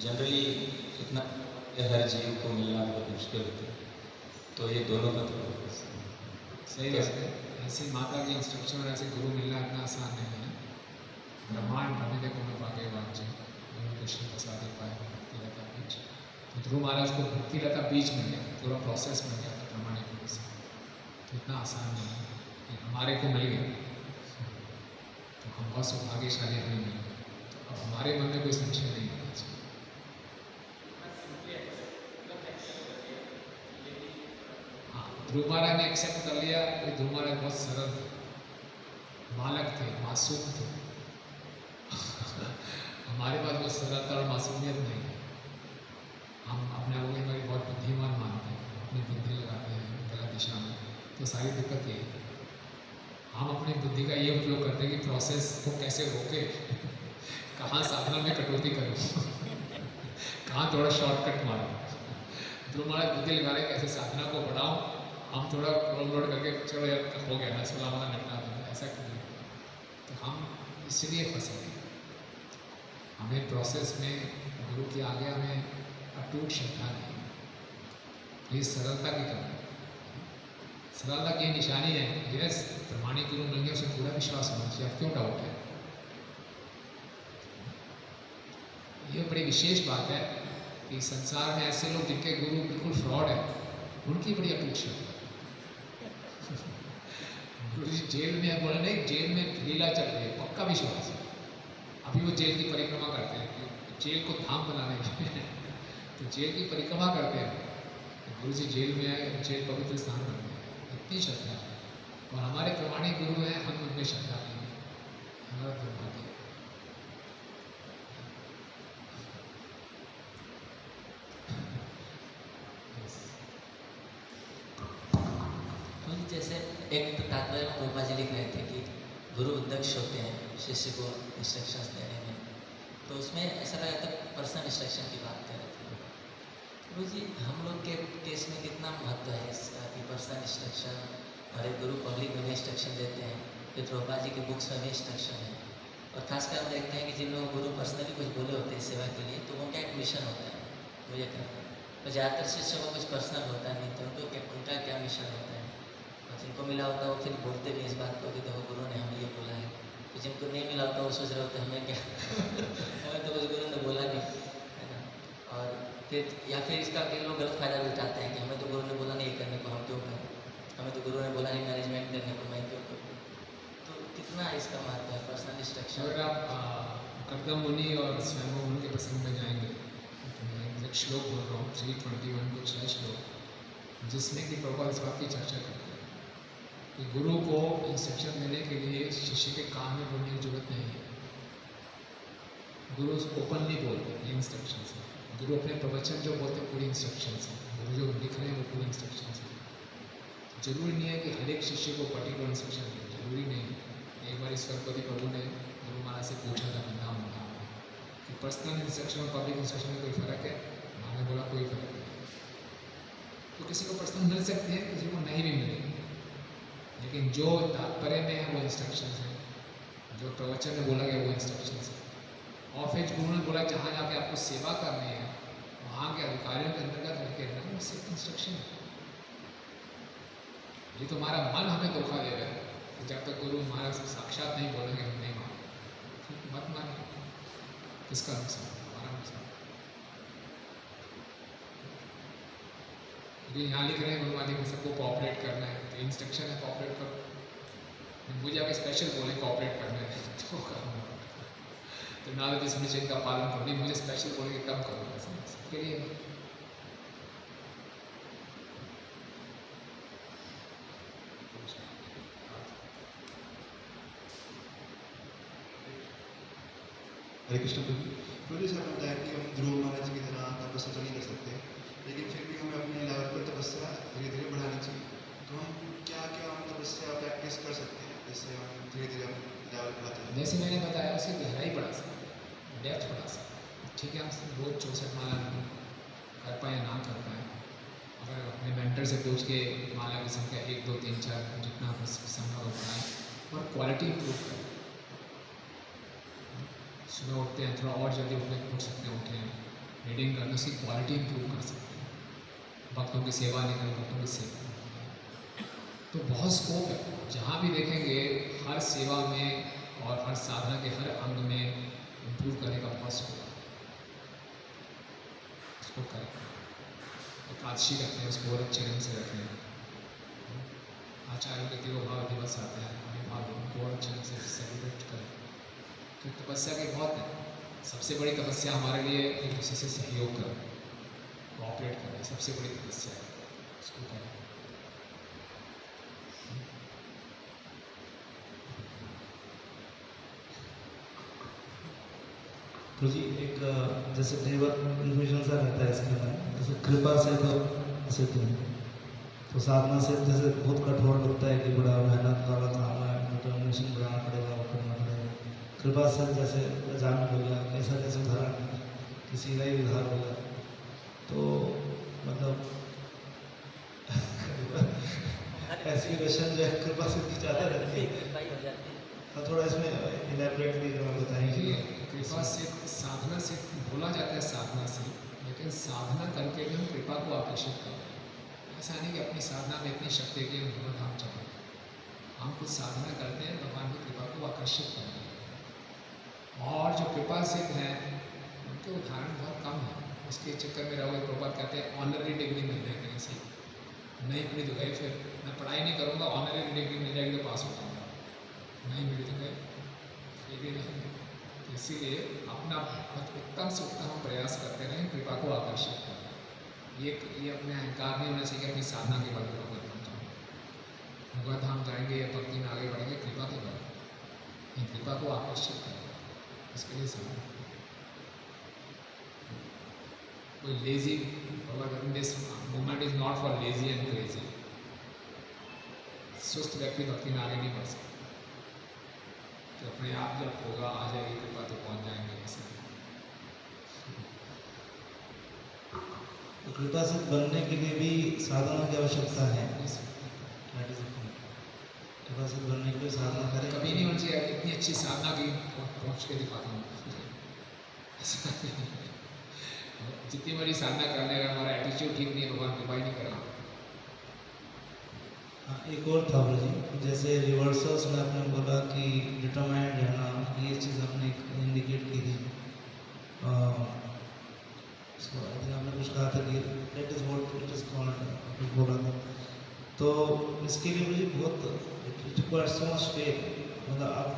जनरली इतना हर जीव को मिलना बहुत मुश्किल होता है, तो ये दोनों का तो सही बात है। ऐसी माता की इंस्ट्रक्शन और ऐसे गुरु मिलना इतना आसान नहीं है। ब्रह्मांड भविष्य को मैं पाके वांचे कृष्ण प्रसाद पाए भक्ति लता बीज। तो ध्रुव महाराज को भक्ति लता बीज मिल गया, पूरा प्रोसेस मिल गया था प्रमाणिक रूप से। तो इतना आसान नहीं है कि हमारे को मिल गया, तो हम बहुत सौभाग्यशाली हमें मिल गया। अब हमारे मन में कोई संशय नहीं होना चाहिए। ध्रुव महाराज ने एक्सेप्ट कर लिया। ध्रुव महाराज बहुत सरल थे, बालक थे, मासूम थे। हमारे पास वो सरलता और मासूमियत नहीं है। हम अपने आप को हमारी बहुत बुद्धिमान मानते हैं, अपनी बुद्धि लगाते हैं गलत दिशा में, तो सारी दिक्कत यही है। हम अपनी बुद्धि का ये उपयोग करते हैं कि प्रोसेस को कैसे रोके, कहाँ साधना में कटौती करूँ, कहाँ थोड़ा शॉर्टकट मारूँ। ध्रुव महाराज बुद्धि लगा रहे कैसे साधना को बढ़ाऊँ, हम थोड़ा ओवरलोड करके चलो यार हो गया ना, 16 वाला निपटा देंगे, ऐसा क्यों? तो हम इसलिए फंसे हैं। हमें प्रोसेस में गुरु के आगे हमें अटूट श्रद्धा नहीं, ये सरलता की कमी। सरलता की निशानी है। यस, प्रमाणिक गुरु मिल गया, उसे पूरा विश्वास होना चाहिए। अब क्यों डाउट है? ये बड़ी विशेष बात है कि संसार में ऐसे लोग जिनके गुरु बिल्कुल फ्रॉड है, उनकी बड़ी अटूट श्रद्धा। गुरु जी जेल में है, बोले नहीं जेल में लीला चल रही है, पक्का विश्वास है। अभी वो जेल की परिक्रमा करते हैं, जेल को धाम बनाने के लिए तो जेल की परिक्रमा करते हैं। तो गुरु जी जेल में है, जेल पवित्र स्थान बनते हैं, इतनी श्रद्धा है। और हमारे प्रमाणिक गुरु हैं, हम उनमें श्रद्धा नहीं है, हमारा दुर्भाग्य है। जैसे एक तात्पर्य में रूपा जी लिख रहे थे कि गुरु अध्यक्ष होते हैं शिष्य को इंस्ट्रक्शंस देने में, तो उसमें ऐसा लगा था पर्सनल इंस्ट्रक्शन की बात कर रहे थे गुरु जी। हम लोग के केस में कितना महत्व है इसका कि पर्सनल इंस्ट्रक्शन, और एक गुरु पब्लिक में भी इंस्ट्रक्शन देते हैं, फिर रूपा जी के बुक्स में भी इंस्ट्रक्शन है। और खासकर हम देखते हैं कि जिन लोगों गुरु पर्सनली कुछ बोले होते हैं सेवा के लिए, तो उनका एक मिशन होता है वो ये करना। तो ज़्यादातर शिष्यों को कुछ पर्सनल होता नहीं, तो उनका क्या मिशन होता है। जिनको मिला होता है वो फिर बोलते भी इस बात को कि देखो गुरु ने हमें ये बोला है। तो जिनको नहीं मिला होता वो सोच रहे होते हैं हमें क्या हमें तो कुछ गुरु ने बोला नहीं, है ना। और फिर या फिर इसका कई लोग गलत फायदा भी उठाते हैं कि हमें तो गुरु ने बोला नहीं करने को, हम क्यों करें, हमें तो गुरु ने बोला नहीं मैनेजमेंट करने को, मैं क्यों करूँ। तो कितना इसका महत्व है पर्सनल इंस्ट्रक्शन। अगर आप कर्दम मुनि और स्वयं मुनि के प्रसंग में जाएंगे तो मैं एक श्लोक बोल रहा हूँ 321 कुछ है श्लोक, जिसमें कि प्रभुपाद इस बात की चर्चा करते हैं कि गुरु को इंस्ट्रक्शन देने के लिए शिष्य के कान में बोलने की जरूरत नहीं है। गुरु ओपनली बोलते हैं, ये इंस्ट्रक्शन है। गुरु अपने प्रवचन जो बोलते हैं पूरी इंस्ट्रक्शन है, गुरु जो लिख रहे हैं वो पूरी इंस्ट्रक्शन है। जरूरी नहीं है कि हर एक शिष्य को पर्टिकुलर इंस्ट्रक्शन दें, जरूरी नहीं है। एक बार इस सरस्वती प्रभु ने गुरु महाराज से पूछा था वृंदावन में कि पर्सनल इंस्ट्रक्शन और पब्लिक इंस्ट्रक्शन में कोई फ़र्क है? मैंने बोला कोई फ़र्क नहीं। तो किसी को पर्सनल मिल सकती है, किसी को नहीं भी मिलेगी, लेकिन जो तात्पर्य में है वो इंस्ट्रक्शन है, जो प्रवचन में बोला गया वो इंस्ट्रक्शन है। और फिर गुरु ने बोला जहाँ जाके आपको सेवा करनी है वहाँ के अधिकारियों के अंतर्गत लेके रहना, वो सिर्फ इंस्ट्रक्शन है। ये तो हमारा मन हमें धोखा दे रहा है कि जब तक गुरु महाराज साक्षात नहीं बोलेंगे हम नहीं मानेंगे। मत मानिए, किसका नुकसान? हमारा नुकसान। ये यहाँ लिख रहे हैं गुरु महाराज को सबको कोऑपरेट करना है, तो इंस्ट्रक्शन है कोऑपरेट करो। मुझे आगे स्पेशल बोले कोऑपरेट करना है तो करूँगा, तो ना तो इंस्ट्रक्शन का पालन करो, नहीं मुझे स्पेशल बोले कि कम करो, सबके लिए। हरे कृष्ण प्रभु सर ने बताया कि हम ध्रुव महाराज की तरह तपस्या तो नहीं कर सकते, लेकिन फिर भी हमें अपने लेवल पर तपस्या धीरे धीरे बढ़ानी चाहिए। तो हम क्या क्या हम तपस्या प्रैक्टिस कर सकते हैं जिससे हम धीरे धीरे लेवल बढ़ाते हैं? जैसे मैंने बताया उसकी गहराई बढ़ा सकते हैं, डेप्थ बढ़ा सकते हैं। ठीक है, हम रोज 64 माला कर पाए ना कर पाए, अगर अपने मेंटर से पूछ के माला की संख्या 1 2 3 4 जितना संभव हो पाए और क्वालिटी इंप्रूव करें। सुबह उठते हैं थोड़ा और जल्दी उठ सकते हैं, उठें रीडिंग करके उसकी क्वालिटी इंप्रूव कर सकते हैं। भक्तों की सेवा नहीं करें, भक्तों की सेवा तो बहुत स्कोप है। जहाँ भी देखेंगे हर सेवा में और हर साधना के हर अंग में इंप्रूव करने का बहुत स्कोप है। उसको करें, एकादशी रखते हैं, उसको और अच्छे ढंग से रखें। आचार्यों के तिरुभाव दिवस आता है, हमें भाव उनको और अच्छे ढंग से सेलिब्रेट करें। तो तपस्या के बहुत है, सबसे बड़ी तपस्या हमारे लिए एक दूसरे से सहयोग करना, कोऑपरेट करना, सबसे बड़ी तपस्या है, उसको करें। तो जी एक जैसे नेवर इन्फॉर्मेशन सा रहता है इसके अंदर, जैसे कृपा से तो सिद्ध है, तो साधना से जैसे बहुत कठोर लगता है कि बड़ा मेहनत वाला काम है, डिटर्मिनेशन बढ़ाना पड़ेगा, वो करना पड़ेगा। कृपा से जैसे जान हो गया, ऐसा जैसे उदाहरण किसी का ही उदाहरण हो गया, तो मतलब एस्पिरेशन जो है कृपा से भी ज़्यादा रहती है। तो थोड़ा इसमें इलैबोरेटली जो बताएंगे। कृपा से साधना से बोला जाता है, साधना से, लेकिन साधना करके भी हम कृपा को आकर्षित करते हैं। ऐसा नहीं कि अपनी साधना में इतनी शक्ति है कि हम भगवान धाम चाहें। हम कुछ साधना करते हैं भगवान की कृपा को आकर्षित करने के लिए। और जो कृपा सिद्ध हैं उनके उदाहरण बहुत कम है। उसके चक्कर में रहोगे, प्रभुपाद कहते हैं ऑनररी डिग्री मिल जाए कहीं से, नहीं मिली तो गए, फिर मैं पढ़ाई नहीं करूँगा, ऑनररी डिग्री मिल जाएगी तो पास हो जाऊँगा, नहीं मिली तो गए, ये भी नहीं। तो इसीलिए अपना उत्तम से उत्तम प्रयास करते रहें कृपा को आकर्षित करना। ये अपने अहंकार नहीं होना चाहिए, अपनी साधना के बल पर भगवत धाम जाएंगे, भगवत धाम जाएंगे या भक्ति में आगे बढ़ेंगे कृपा के बल, ये कृपा को आकर्षित करें, इसके लिए साधना। कोई lazy this movement is not for lazy and crazy. सुस्त व्यक्ति भक्ति में आगे नहीं बढ़ सकता, तो अपने आप जब होगा आ जाएगी कृपा तो पहुंच जाएंगे। ऐसे तो कृपा से बनने के लिए भी साधना की आवश्यकता है। कृपा से बनने के लिए साधना करें, कभी नहीं होनी चाहिए इतनी अच्छी साधना की पहुँच के दिखाता हूँ। जितनी बड़ी साधना करने का हमारा एटीट्यूड ठीक नहीं है, भगवान कृपा ही नहीं करेगा। एक और था जी, जैसे रिवर्सल्स में आपने बोला कि डिटरमाइंड रहना, ये चीज़ आपने इंडिकेट की थी। आपने कुछ कहा था कि that is what it is called, कुछ बोला था। तो इसके लिए मुझे बहुत it requires so much faith, मतलब आप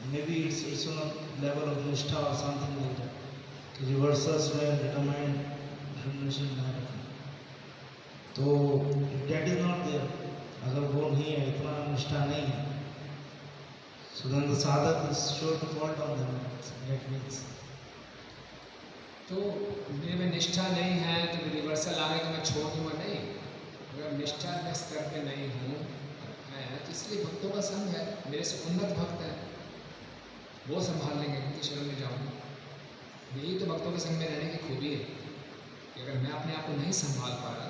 may be it's on level of निष्ठा और समथिंग लाइक दैट, कि रिवर्सल्स में डिटरमाइंड डिटर्मिनेशन ना रखें, तो दैट इज़ नॉट देयर। अगर वो नहीं है, इतना निष्ठा नहीं है, so then the sadhak is sure to fall down. That means तो मेरे में निष्ठा नहीं है तो रिवर्सल आगे तो मैं छोड़ दूँगा नहीं। अगर निष्ठा मैं स्तर पे नहीं हूँ मैं तो इसलिए भक्तों का संग है, मेरे से उन्नत भक्त है, वो संभाल लेंगे, उनकी शरण में जाऊँगा। यही तो भक्तों के संग में रहने की खूबी है कि अगर मैं अपने आप को नहीं संभाल पा रहा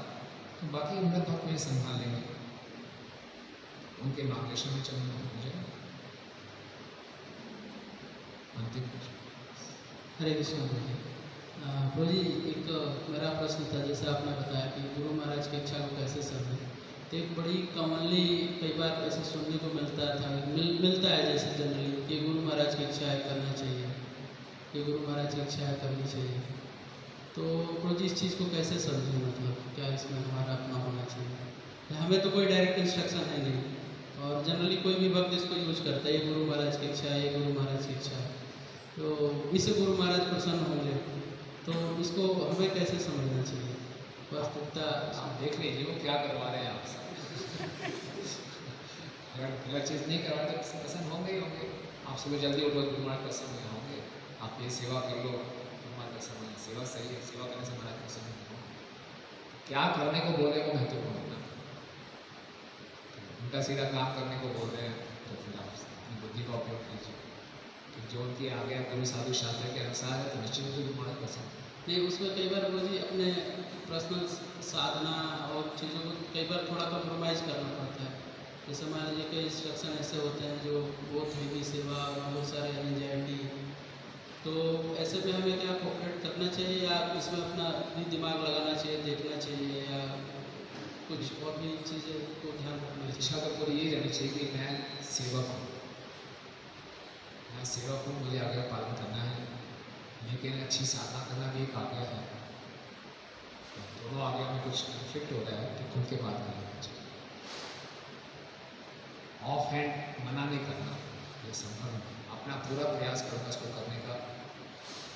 तो बाकी उन्नत भक्त मुझे संभाल लेंगे, उनके मार्गदर्शन में चलना मुझे। अंतिम प्रश्न। हरे कृष्ण प्रभु जी। प्रभु जी एक मेरा प्रश्न था, जैसे आपने बताया कि गुरु महाराज की इच्छा को कैसे समझें, तो एक बड़ी कॉमनली कई बार ऐसे सुनने को मिलता था, मिलता है जैसे जनरली कि गुरु महाराज की इच्छा है करना चाहिए, कि गुरु महाराज की इच्छा है करनी चाहिए। तो प्रभु जी इस चीज़ को कैसे समझें, मतलब क्या इसमें हमारा अपना होना चाहिए? हमें तो कोई डायरेक्ट इंस्ट्रक्शन है नहीं, और जनरली कोई भी भक्त इसको यूज करता है, ये गुरु महाराज की इच्छा है, ये गुरु महाराज की इच्छा है, तो इससे गुरु महाराज प्रसन्न होंगे, तो इसको हमें कैसे समझना चाहिए? वास्तविकता आप देख लीजिए वो क्या करवा रहे हैं आपसे। अगर गलत चीज़ नहीं करवाते तो प्रसन्न होंगे ही होंगे। आप सुबह जल्दी उठो तो तुम्हारे प्रसन्न नहीं होंगे, आप ये सेवा कर लो तुम्हारे प्रसन्न होंगे। सेवा सही है, सेवा करने से महाराज प्रसन्न होंगे। क्या करने को बोल रहे हैं वो महत्वपूर्ण होना, उल्टा सीधा काम करने को बोल रहे हैं तो फिर आप अपनी बुद्धि का उपयोग कीजिए कि जो उनकी आज्ञा गुरु साधु शास्त्र के अनुसार है तो निश्चित रूप से महाराज पसंद है। नहीं, उसमें कई बार गुरु जी अपने पर्सनल साधना और चीज़ों को कई बार थोड़ा कॉम्प्रोमाइज़ करना पड़ता है। जैसे मान लीजिए कई इंस्ट्रक्शन ऐसे होते हैं जो बहुत हैवी सेवा, बहुत सारे एंजाइटी, तो ऐसे में हमें क्या कोऑपरेट करना चाहिए या इसमें अपना भी दिमाग लगाना चाहिए, देखना चाहिए, या कुछ और भी चीज़ें को ध्यान रखना चाहिए? इच्छा तो पूरी ये रहनी चाहिए कि मैं सेवक हूँ, मैं सेवक हूँ, मुझे आज्ञा पालन करना है, लेकिन अच्छी साधना करना भी एक आज्ञा है। तो दोनों आज्ञा में कुछ कन्फ्लिक्ट हो रहा है तो खुल के बात करना चाहिए। ऑफ हैंड मना नहीं करना, ये संभव है, अपना पूरा प्रयास करना इसको करने का,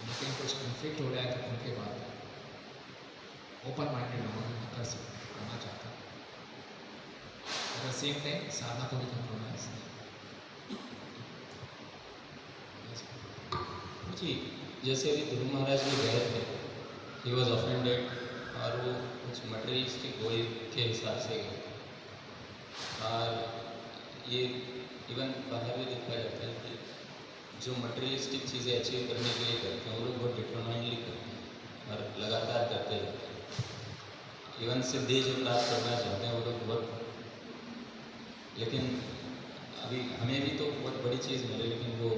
लेकिन कुछ कन्फ्लिक्ट हो रहा है तो खुल के बात ओपन माइंडेड होना कर सकते, करना चाहता है। एट द सेम टाइम साधना को भी कंप्रोमाइज नहीं। जी, जैसे अभी गुरु महाराज भी गए थे, ही वॉज ऑफेंडेड और वो कुछ मटेरियलिस्टिक गोल के हिसाब से गए, और ये इवन बाहर भी देखा जाता है कि जो मटेरियलिस्टिक चीज़ें अचीव करने के लिए करते हैं वो लोग बहुत डिटरमाइंडली करते हैं और लगातार करते रहते हैं। इवन सिद्धि जो प्राप्त करना चाहते हैं वो लोग बहुत, लेकिन अभी हमें भी तो बहुत बड़ी चीज़ मिले लेकिन वो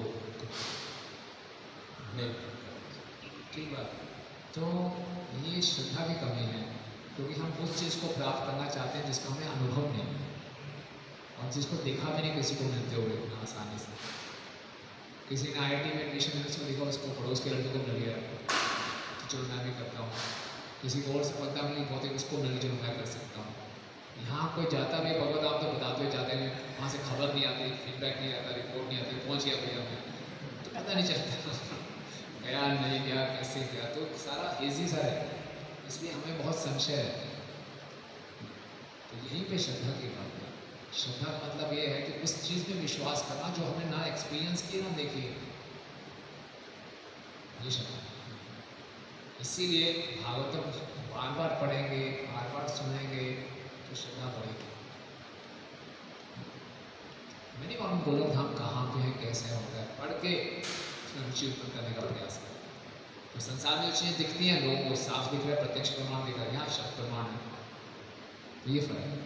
ठीक बात। तो ये श्रद्धा की कमी है, क्योंकि हम उस चीज़ को प्राप्त करना चाहते हैं जिसका हमें अनुभव नहीं है और जिसको देखा भी नहीं किसी को मिलते हुए इतना आसानी से। किसी ने IIT में एडमिशन लेने से देखा, उसको पड़ोस के लड़के को मिल गया तो चलो मैं भी करता हूँ। किसी को और सफलता मिली बहुत, उसको मिली चलो मैं कर सकता हूँ। यहाँ कोई जाता भी भगवत आप तो बताते हुए जाते हैं, वहाँ से खबर नहीं आती, फीडबैक नहीं आता, रिपोर्ट नहीं आती, पहुँच गया भैया मैं तो पता नहीं चलता गया नहीं गया कैसे गया, तो सारा इजी सा है, इसलिए हमें बहुत संशय है। तो यहीं पे श्रद्धा की बात है। श्रद्धा का मतलब ये है कि उस चीज़ में विश्वास करना जो हमने ना एक्सपीरियंस किए ना देखी, ये श्रद्धा। इसीलिए भागवतम बार बार पढ़ेंगे, बार बार सुनेंगे तो श्रद्धा बढ़ेगी। मैं नहीं मालूम गोलोक धाम कहाँ पे है, कैसे होता है, पढ़ के रुचि उत्पन्न करने का प्रयास करें। तो संसार में चीज़ें दिखती हैं, लोगों को साफ दिख रहा है, प्रत्यक्ष प्रमाण दिख रहा है, यहाँ शब्द प्रमाण है, तो ये फर्क है।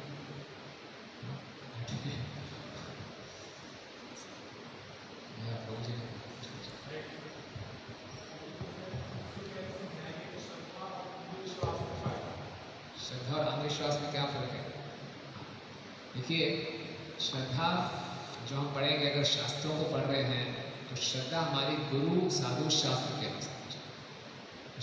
श्रद्धा और अंधविश्वास में क्या फर्क है? देखिए, श्रद्धा जो हम पढ़ेंगे, अगर शास्त्रों को पढ़ रहे हैं तो श्रद्धा हमारी गुरु साधु शास्त्र के अनुसार,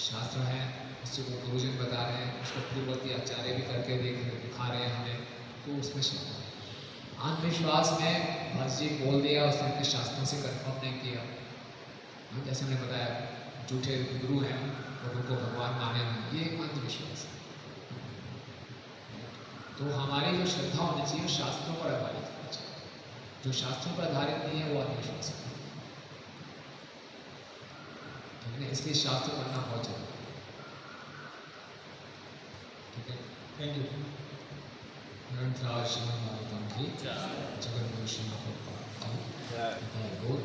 शास्त्र है उससे वो गुरुजन बता रहे हैं, उसको पूर्ववर्ती आचार्य भी करके दिखा रहे हैं हमें, तो उसमें श्रद्धा है। अंधविश्वास में बस जी बोल दिया, उसने अपने शास्त्रों से कंफर्म नहीं किया, जैसे हमने बताया झूठे गुरु हैं और उनको भगवान माने हैं, ये अंधविश्वास है। तो हमारी जो श्रद्धा होनी चाहिए शास्त्रों पर आधारित होनी चाहिए, जो शास्त्रों पर आधारित नहीं है वो अंधविश्वास है। तो है ना, इसलिए शास्त्र पढ़ना बहुत जरूरी है। ठीक है, थैंक यू। ग्रंथराज श्रीमद् भागवतम की जगत गुरु श्रीमद् प्रभुपाद की गौर